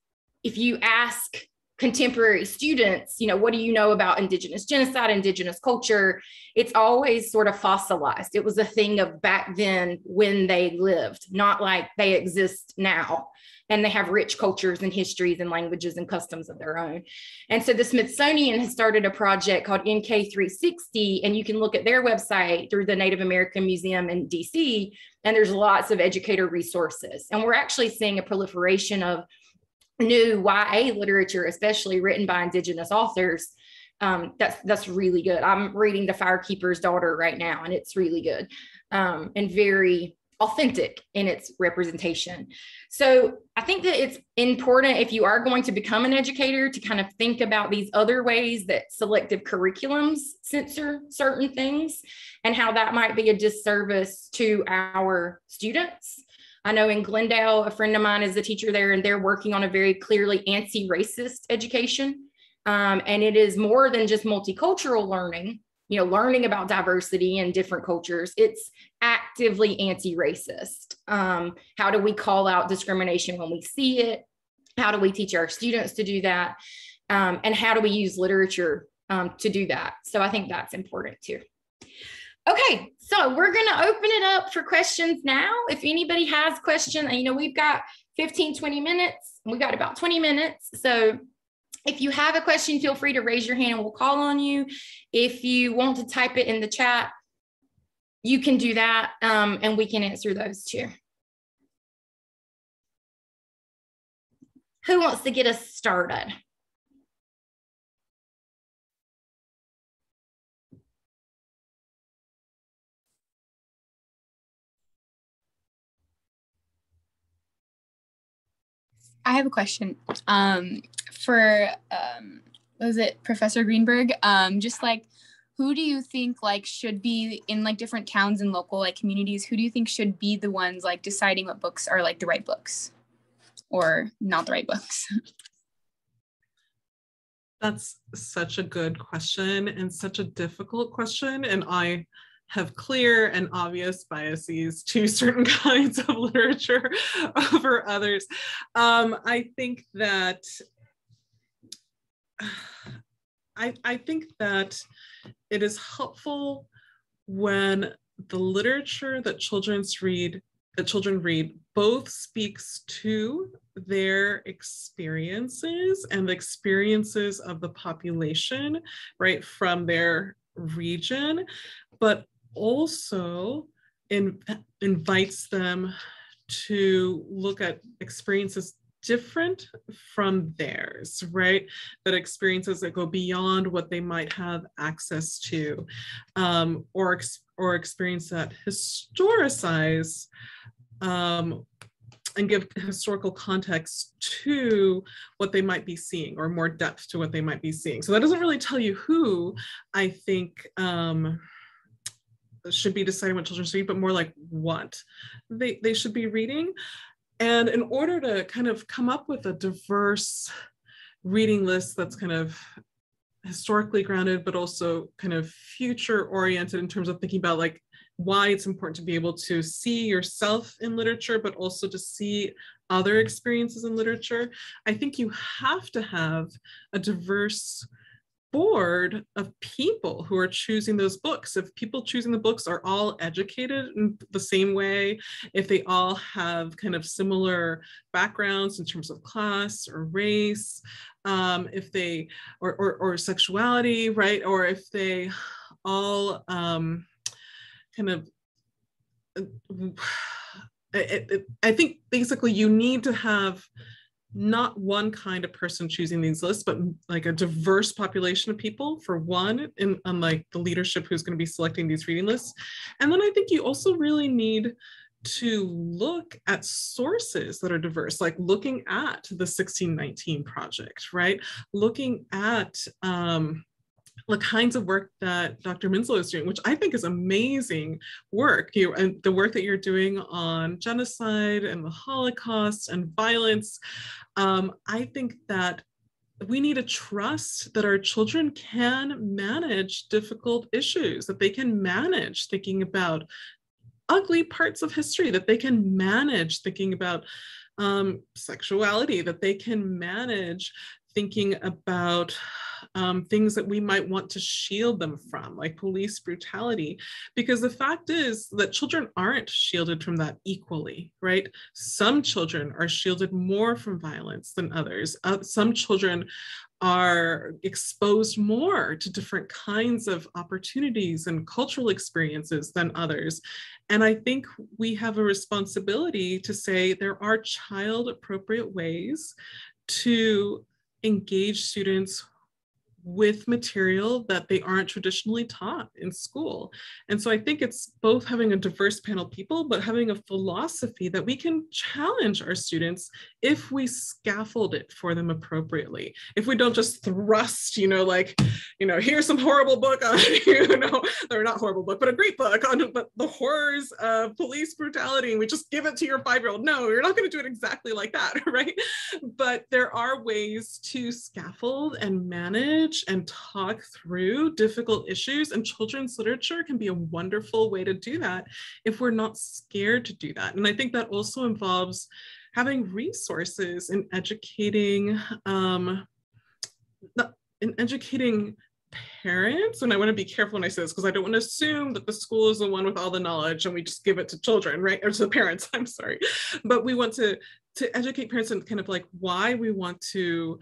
if you ask contemporary students, you know, what do you know about indigenous genocide, indigenous culture? It's always sort of fossilized. It was a thing of back then when they lived, not like they exist now. And they have rich cultures and histories and languages and customs of their own. And so the Smithsonian has started a project called NK360, and you can look at their website through the Native American Museum in DC, and there's lots of educator resources. And we're actually seeing a proliferation of new YA literature, especially written by indigenous authors. That's really good. I'm reading The Firekeeper's Daughter right now, and it's really good and very authentic in its representation. So I think that it's important, if you are going to become an educator, to kind of think about these other ways that selective curriculums censor certain things and how that might be a disservice to our students. I know in Glendale, a friend of mine is a teacher there, and they're working on a very clearly anti-racist education. And it is more than just multicultural learning, you know, learning about diversity and different cultures. It's actively anti-racist. How do we call out discrimination when we see it? How do we teach our students to do that? And how do we use literature to do that? So I think that's important too. Okay, so we're going to open it up for questions now. If anybody has questions, you know, we've got 15, 20 minutes. We got about 20 minutes. So if you have a question, feel free to raise your hand and we'll call on you. If you want to type it in the chat, you can do that, and we can answer those too. Who wants to get us started? I have a question for, was it Professor Greenberg? Just like, who do you think like should be in like different towns and local like communities? Who do you think should be the ones like deciding what books are like the right books or not the right books? That's such a good question and such a difficult question. And I have clear and obvious biases to certain kinds of literature over others. I think that I think that it is helpful when the literature that children read both speaks to their experiences and the experiences of the population, right, from their region, but also invites them to look at experiences different from theirs, right? That experiences that go beyond what they might have access to, or experience that historicize and give historical context to what they might be seeing, or more depth to what they might be seeing. So that doesn't really tell you who I think should be deciding what children should read, but more like what they should be reading. And in order to kind of come up with a diverse reading list that's kind of historically grounded, but also kind of future oriented in terms of thinking about like why it's important to be able to see yourself in literature, but also to see other experiences in literature, I think you have to have a diverse board of people who are choosing those books. If people choosing the books are all educated in the same way, if they all have kind of similar backgrounds in terms of class or race, if they, or sexuality, right? Or if they all kind of, I think basically you need to have not one kind of person choosing these lists, but like a diverse population of people, for one, on like the leadership who's going to be selecting these reading lists. And then I think you also really need to look at sources that are diverse, like looking at the 1619 Project, right? Looking at the kinds of work that Dr. Minslow is doing, which I think is amazing work, and the work that you're doing on genocide and the Holocaust and violence. I think that we need to trust that our children can manage difficult issues, that they can manage thinking about ugly parts of history, that they can manage thinking about sexuality, that they can manage thinking about things that we might want to shield them from, like police brutality, because the fact is that children aren't shielded from that equally, right? Some children are shielded more from violence than others. Some children are exposed more to different kinds of opportunities and cultural experiences than others. And I think we have a responsibility to say there are child appropriate ways to engage students with material that they aren't traditionally taught in school. And so I think it's both having a diverse panel of people, but having a philosophy that we can challenge our students if we scaffold it for them appropriately. If we don't just thrust, here's some horrible book on, or not horrible book, but a great book on the horrors of police brutality, and we just give it to your 5-year-old. No, you're not going to do it exactly like that, right? But there are ways to scaffold and manage and talk through difficult issues, and children's literature can be a wonderful way to do that if we're not scared to do that. And I think that also involves having resources in educating parents. And I want to be careful when I say this, because I don't want to assume that the school is the one with all the knowledge and we just give it to children, right? Or to the parents, I'm sorry. But we want to educate parents and kind of like why we want to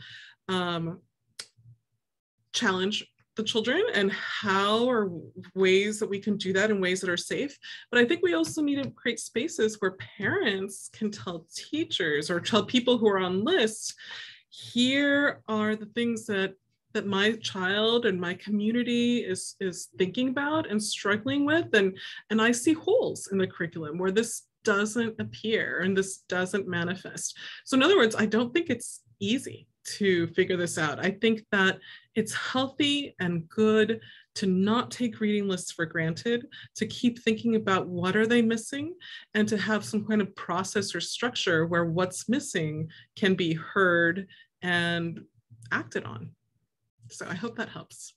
challenge the children and how or ways that we can do that in ways that are safe. But I think we also need to create spaces where parents can tell teachers or tell people who are on lists, here are the things that my child and my community is thinking about and struggling with. And I see holes in the curriculum where this doesn't appear and this doesn't manifest. So in other words, I don't think it's easy to figure this out. I think that it's healthy and good to not take reading lists for granted, to keep thinking about what are they missing, and to have some kind of process or structure where what's missing can be heard and acted on. So I hope that helps.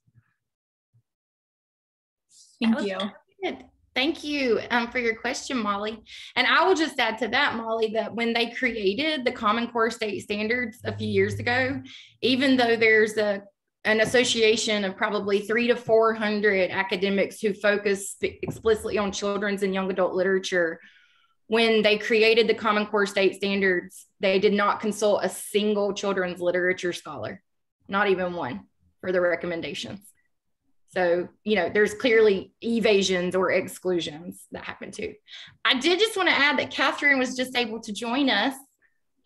Thank you. Good. Thank you for your question, Molly. And I will just add to that, Molly, that when they created the Common Core state standards a few years ago, even though there's an association of probably 300 to 400 academics who focus explicitly on children's and young adult literature, when they created the Common Core state standards, they did not consult a single children's literature scholar, not even one, for the recommendations. So, there's clearly evasions or exclusions that happen too. I did just want to add that Catherine was just able to join us.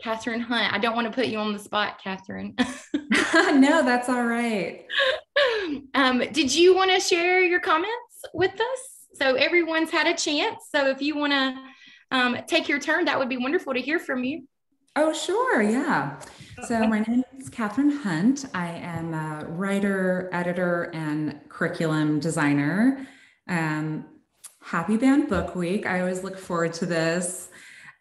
Catherine Hunt. I don't want to put you on the spot, Catherine. No, that's all right. Did you want to share your comments with us? So everyone's had a chance. So if you want to take your turn, that would be wonderful to hear from you. Oh, sure. Yeah. So my name is Catherine Hunt. I am a writer, editor, and curriculum designer. Happy Banned Book Week. I always look forward to this.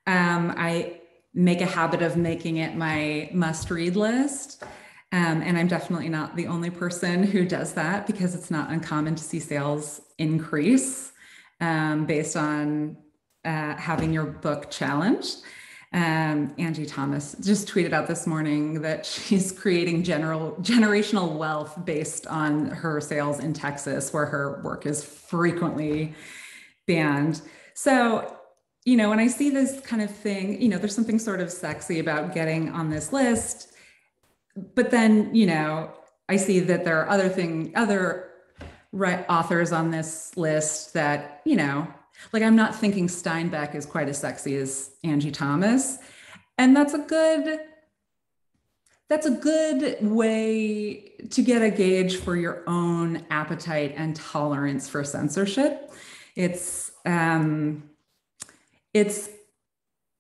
I make a habit of making it my must-read list. And I'm definitely not the only person who does that, because it's not uncommon to see sales increase based on having your book challenged. Angie Thomas just tweeted out this morning that she's creating generational wealth based on her sales in Texas, where her work is frequently banned. So, when I see this kind of thing, there's something sort of sexy about getting on this list, but then, I see that there are other authors on this list that, like, I'm not thinking Steinbeck is quite as sexy as Angie Thomas. And that's a good way to get a gauge for your own appetite and tolerance for censorship. It's it's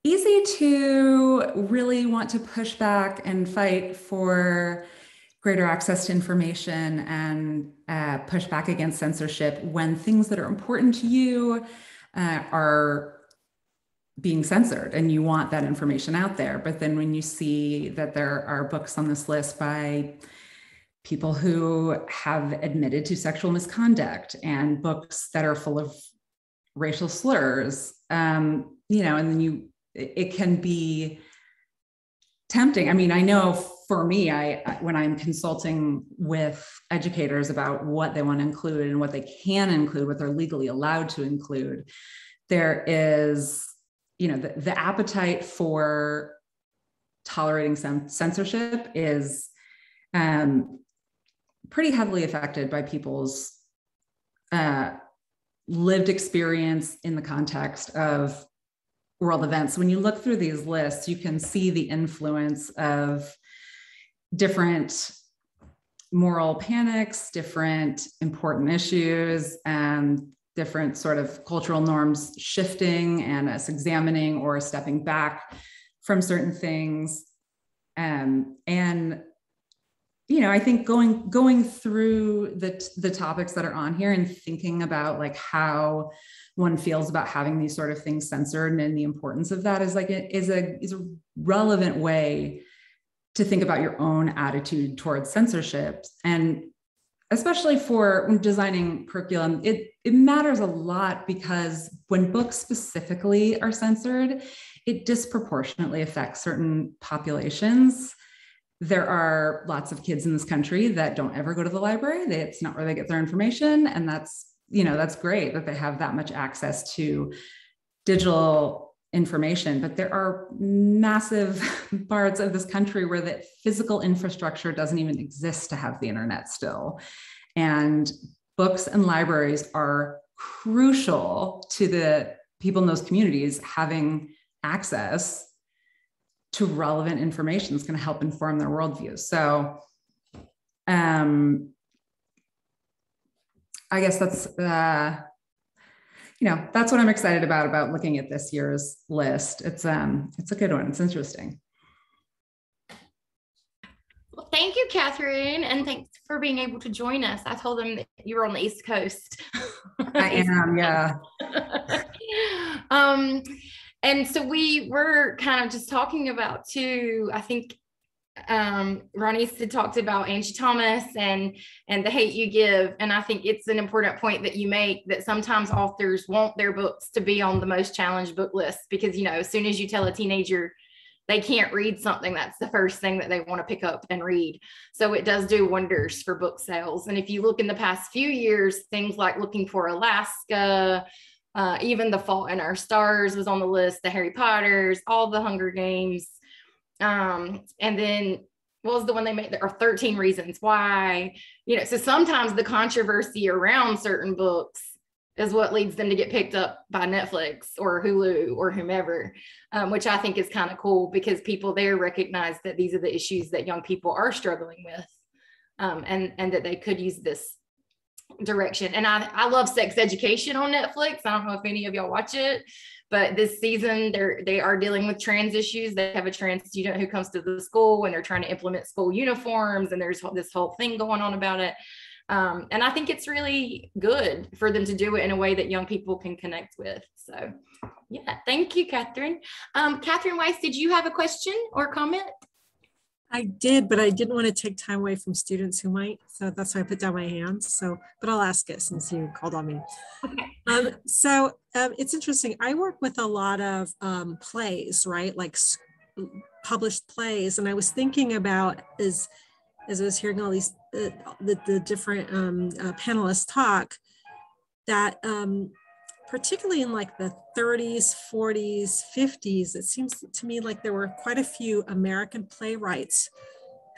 easy to really want to push back and fight for greater access to information and push back against censorship when things that are important to you are being censored and you want that information out there. But then when you see that there are books on this list by people who have admitted to sexual misconduct and books that are full of racial slurs, and then it can be tempting. I mean, I know for me, when I'm consulting with educators about what they want to include and what they can include, what they're legally allowed to include, there is, the appetite for tolerating censorship is pretty heavily affected by people's lived experience in the context of world events. When you look through these lists, you can see the influence of different moral panics, different important issues, and different sort of cultural norms shifting and us examining or stepping back from certain things. I think going through the topics that are on here and thinking about like how one feels about having these sort of things censored and the importance of that is a relevant way to think about your own attitude towards censorship. And especially for designing curriculum, it matters a lot because when books specifically are censored, it disproportionately affects certain populations. There are lots of kids in this country that don't ever go to the library. It's not where they get their information. And that's great that they have that much access to digital information. But there are massive parts of this country where the physical infrastructure doesn't even exist to have the internet still. And books and libraries are crucial to the people in those communities having access to relevant information that's going to help inform their worldview. So I guess that's, that's what I'm excited about looking at this year's list. It's a good one. It's interesting. Well, thank you, Catherine. And thanks for being able to join us. I told them that you were on the East Coast. I am, yeah. And so we were kind of just talking about too, I think Ronnie had talked about Angie Thomas and The Hate U Give. And I think it's an important point that you make that sometimes authors want their books to be on the most challenged book list because, as soon as you tell a teenager they can't read something, that's the first thing that they want to pick up and read. So it does do wonders for book sales. And if you look in the past few years, things like Looking for Alaska, even The Fault in Our Stars was on the list, the Harry Potters, all the Hunger Games. And then what was the one they made? There are 13 Reasons Why. So sometimes the controversy around certain books is what leads them to get picked up by Netflix or Hulu or whomever, which I think is kind of cool because people there recognize that these are the issues that young people are struggling with, and that they could use this direction. And I love Sex Education on Netflix. I don't know if any of y'all watch it, but this season they are dealing with trans issues. They have a trans student who comes to the school and they're trying to implement school uniforms, and there's this whole thing going on about it. And I think it's really good for them to do it in a way that young people can connect with. So yeah, thank you, Catherine. Catherine Weiss, did you have a question or comment? I did, but I didn't want to take time away from students who might. So that's why I put down my hand. But I'll ask it since you called on me. Okay. It's interesting. I work with a lot of plays, right? Like published plays. And I was thinking about as I was hearing all these, the different panelists talk, that particularly in like the 30s, 40s, 50s, it seems to me like there were quite a few American playwrights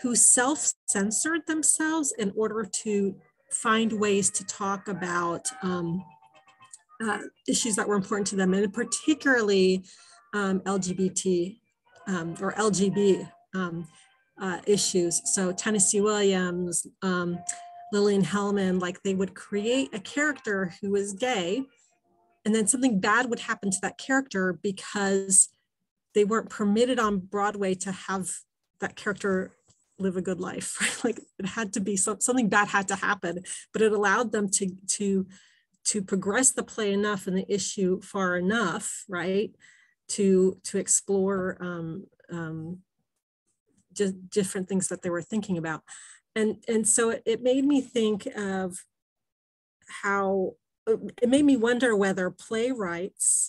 who self-censored themselves in order to find ways to talk about issues that were important to them, and particularly LGBT or LGB issues. So Tennessee Williams, Lillian Hellman, like they would create a character who was gay and then something bad would happen to that character because they weren't permitted on Broadway to have that character live a good life, right? Like it had to be something bad had to happen, but it allowed them to progress the play enough and the issue far enough, right? To explore just different things that they were thinking about. And so it made me think of how, it made me wonder whether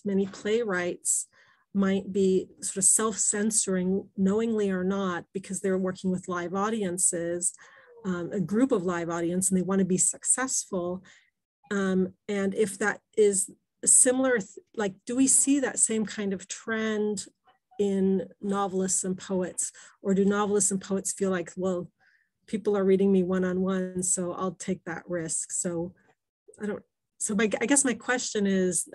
many playwrights might be sort of self-censoring knowingly or not, because they're working with live audiences, a group of live audience, and they want to be successful. And if that is similar, like, do we see that same kind of trend in novelists and poets? Or do novelists and poets feel like, well, people are reading me one-on-one, so I'll take that risk? So I guess my question is,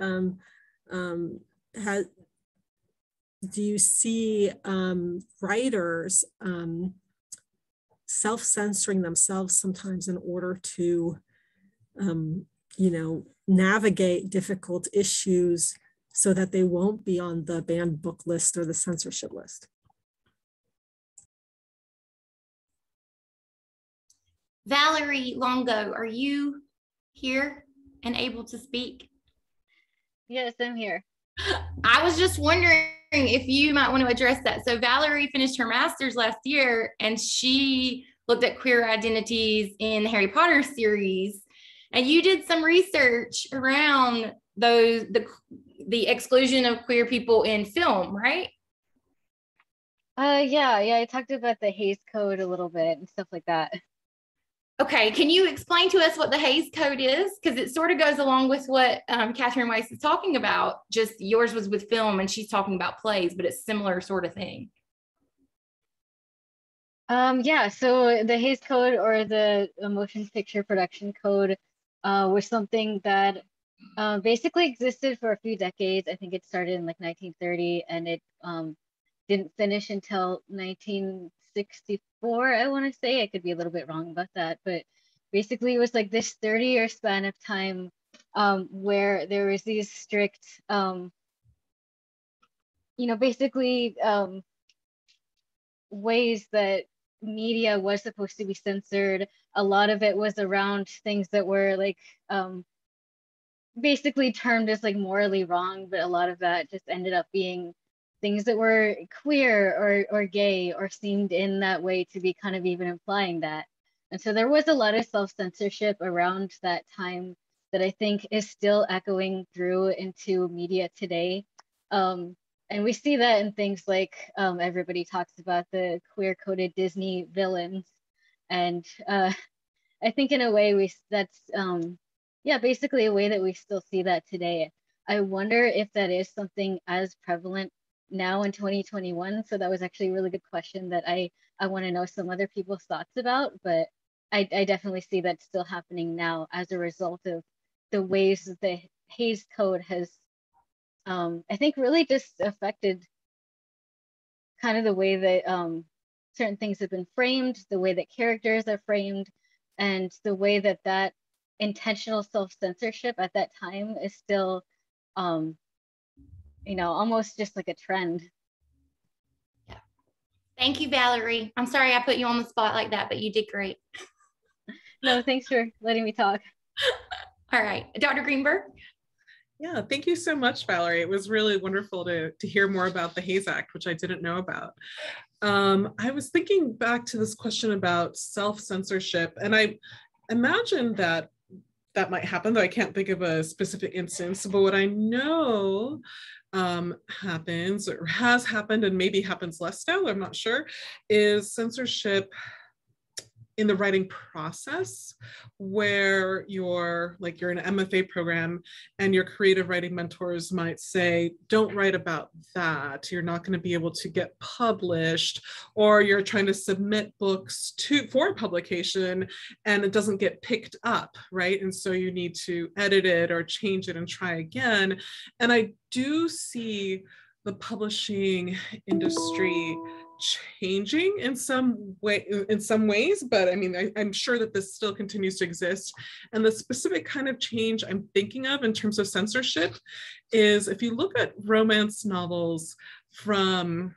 do you see writers self-censoring themselves sometimes in order to, navigate difficult issues so that they won't be on the banned book list or the censorship list? Valerie Longo, are you here and able to speak? Yes, I'm here. I was just wondering if you might want to address that. So Valerie finished her master's last year, and she looked at queer identities in the Harry Potter series. And you did some research around the exclusion of queer people in film, right? Yeah, I talked about the Hays Code a little bit and stuff like that. Okay, can you explain to us what the Hays Code is? Because it sort of goes along with what Catherine Weiss is talking about. Just yours was with film and she's talking about plays, but it's similar sort of thing. Yeah, so the Hays Code, or the Motion Picture Production Code, was something that basically existed for a few decades. I think it started in like 1930, and it didn't finish until 1964, I want to say. I could be a little bit wrong about that, but basically it was like this 30-year span of time where there was these strict, basically ways that media was supposed to be censored. A lot of it was around things that were like basically termed as like morally wrong, but a lot of that just ended up being things that were queer or gay, or seemed in that way to be kind of even implying that. And so there was a lot of self-censorship around that time that I think is still echoing through into media today. And we see that in things like everybody talks about the queer-coded Disney villains. And I think in a way that's basically a way that we still see that today. I wonder if that is something as prevalent now in 2021. So that was actually a really good question that I want to know some other people's thoughts about, but I definitely see that still happening now as a result of the ways that the Hays Code has, I think, really just affected kind of the way that certain things have been framed, the way that characters are framed, and the way that that intentional self-censorship at that time is still almost just like a trend. Yeah. Thank you, Valerie. I'm sorry I put you on the spot like that, but you did great. No, thanks for letting me talk. All right, Dr. Greenberg. Yeah, thank you so much, Valerie. It was really wonderful to hear more about the Hays Act, which I didn't know about. I was thinking back to this question about self-censorship, and I imagine that might happen, though I can't think of a specific instance. But what I know happens, or has happened, and maybe happens less now, I'm not sure, is censorship in the writing process, where you're in an MFA program and your creative writing mentors might say, don't write about that, you're not going to be able to get published, or you're trying to submit books for publication and it doesn't get picked up, right? And so you need to edit it or change it and try again. And I do see the publishing industry changing in some ways, but I mean, I'm sure that this still continues to exist. And the specific kind of change I'm thinking of in terms of censorship is if you look at romance novels from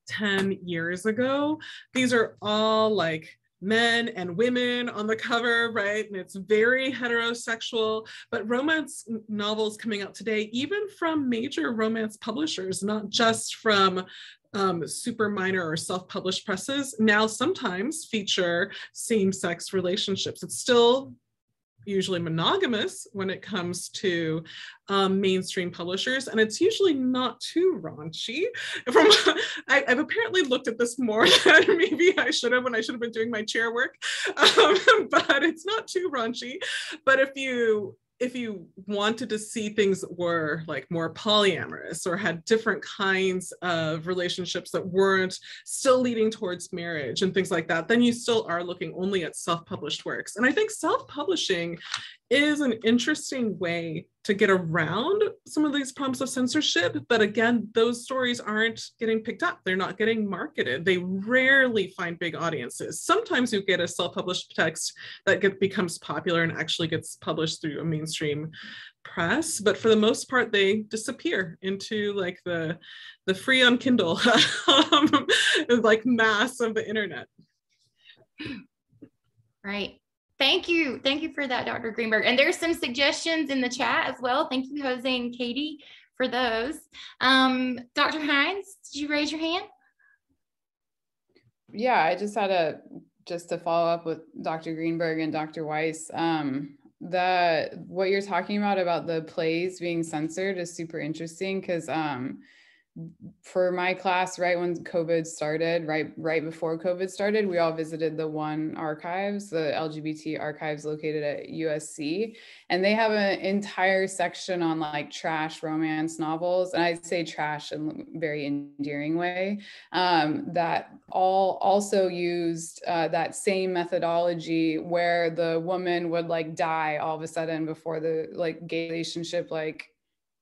10 years ago, these are all like men and women on the cover, right? And it's very heterosexual, but romance novels coming out today, even from major romance publishers, not just from super minor or self-published presses, now sometimes feature same-sex relationships. It's still usually monogamous when it comes to mainstream publishers, and it's usually not too raunchy. I've apparently looked at this more than maybe I should have when I should have been doing my chair work, but it's not too raunchy. But if you wanted to see things that were like more polyamorous or had different kinds of relationships that weren't still leading towards marriage and things like that, then you still are looking only at self-published works. And I think self-publishing is an interesting way to get around some of these problems of censorship. But again, those stories aren't getting picked up. They're not getting marketed. They rarely find big audiences. Sometimes you get a self-published text that becomes popular and actually gets published through a mainstream press. But for the most part, they disappear into like the free on Kindle, like mass of the internet. Right. Thank you. Thank you for that, Dr. Greenberg. And there's some suggestions in the chat as well. Thank you, Jose and Katie, for those. Dr. Hines, did you raise your hand? Yeah, I just had just to follow up with Dr. Greenberg and Dr. Weiss. What you're talking about the plays being censored is super interesting because for my class, right when COVID started, right before COVID started, we all visited the One Archives, the LGBT archives located at USC, and they have an entire section on like trash romance novels, and I'd say trash in a very endearing way, that all also used that same methodology where the woman would like die all of a sudden before the like gay relationship like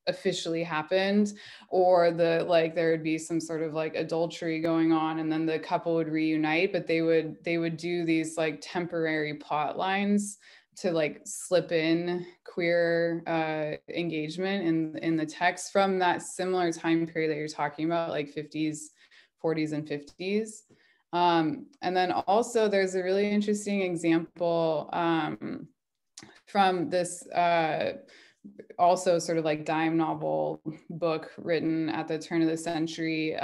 officially happened, or there would be some sort of like adultery going on and then the couple would reunite, but they would do these like temporary plot lines to like slip in queer engagement in the text from that similar time period that you're talking about, like 50s, 40s and 50s. And then also there's a really interesting example from this also sort of like dime novel book written at the turn of the century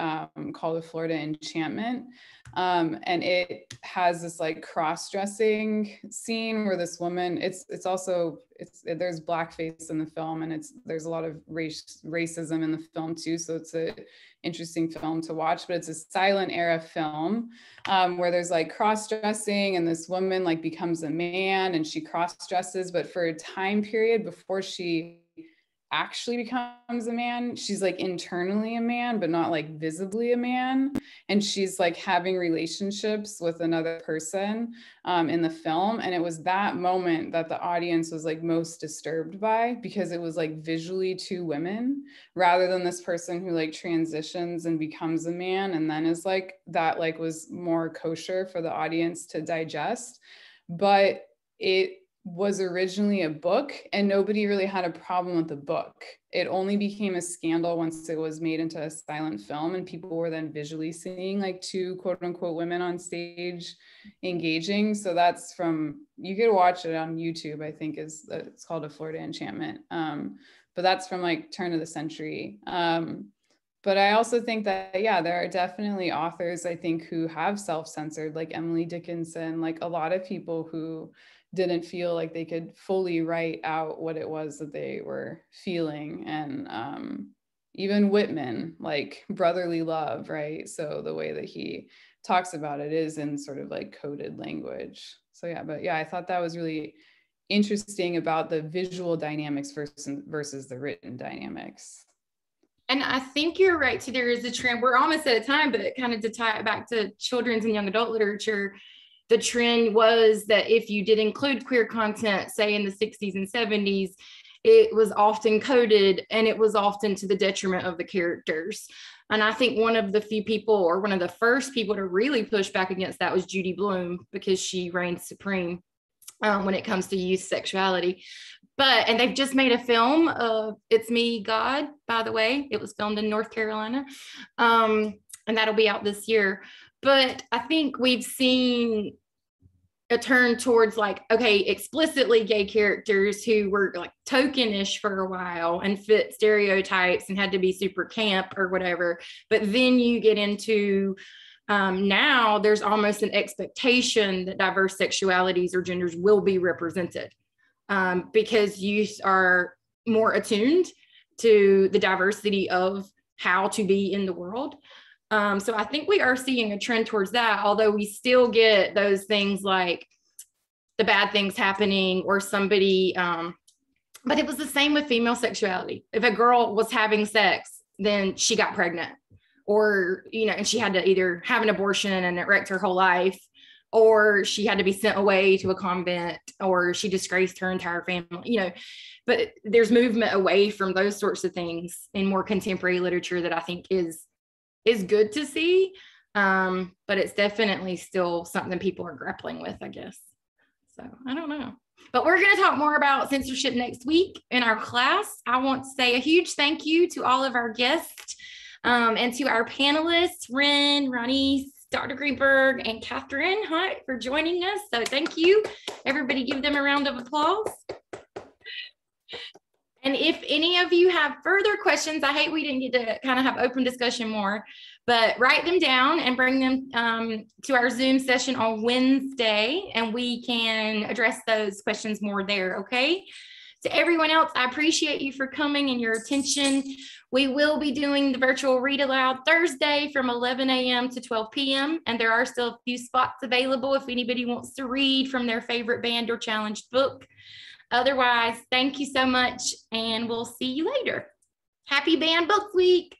called A Florida Enchantment. And it has this like cross-dressing scene where this woman, there's blackface in the film, and there's a lot of racism in the film too. So it's a interesting film to watch, but it's a silent era film where there's like cross-dressing, and this woman like becomes a man and she cross-dresses, but for a time period before she actually becomes a man, she's like internally a man, but not like visibly a man. And she's like having relationships with another person in the film. And it was that moment that the audience was like most disturbed by, because it was like visually two women rather than this person who like transitions and becomes a man and then is like, that like was more kosher for the audience to digest. But it was originally a book and nobody really had a problem with the book. It only became a scandal once it was made into a silent film and people were then visually seeing like two quote unquote women on stage engaging. So that's you could watch it on YouTube, I think it's called A Florida Enchantment. But that's from like turn of the century. But I also think that, yeah, there are definitely authors, I think, who have self-censored, like Emily Dickinson, like a lot of people who didn't feel like they could fully write out what it was that they were feeling. And even Whitman, like brotherly love, right? So the way that he talks about it is in sort of like coded language. So yeah, but yeah, I thought that was really interesting about the visual dynamics versus the written dynamics. And I think you're right too. There is a trend. We're almost out of time, but kind of to tie it back to children's and young adult literature, the trend was that if you did include queer content, say in the 60s and 70s, it was often coded and it was often to the detriment of the characters. And I think one of the few people, or one of the first people to really push back against that, was Judy Blume, because she reigns supreme when it comes to youth sexuality. And they've just made a film of It's Me, God, by the way. It was filmed in North Carolina. And that'll be out this year. But I think we've seen a turn towards like, okay, explicitly gay characters who were like tokenish for a while and fit stereotypes and had to be super camp or whatever. But then you get into now there's almost an expectation that diverse sexualities or genders will be represented because youth are more attuned to the diversity of how to be in the world. So I think we are seeing a trend towards that, although we still get those things like the bad things happening or somebody, but it was the same with female sexuality. If a girl was having sex, then she got pregnant, or, and she had to either have an abortion and it wrecked her whole life, or she had to be sent away to a convent, or she disgraced her entire family, but there's movement away from those sorts of things in more contemporary literature that I think is good to see. But it's definitely still something people are grappling with, I guess. So I don't know. But we're going to talk more about censorship next week in our class. I want to say a huge thank you to all of our guests and to our panelists, Ren, Ronnie, Dr. Greenberg, and Catherine Hunt for joining us. So thank you. Everybody give them a round of applause. And if any of you have further questions, I hate we didn't get to kind of have open discussion more, but write them down and bring them to our Zoom session on Wednesday, and we can address those questions more there, okay? To everyone else, I appreciate you for coming and your attention. We will be doing the virtual read aloud Thursday from 11 a.m. to 12 p.m. And there are still a few spots available if anybody wants to read from their favorite banned or challenged book. Otherwise, thank you so much, and we'll see you later. Happy Banned Book Week.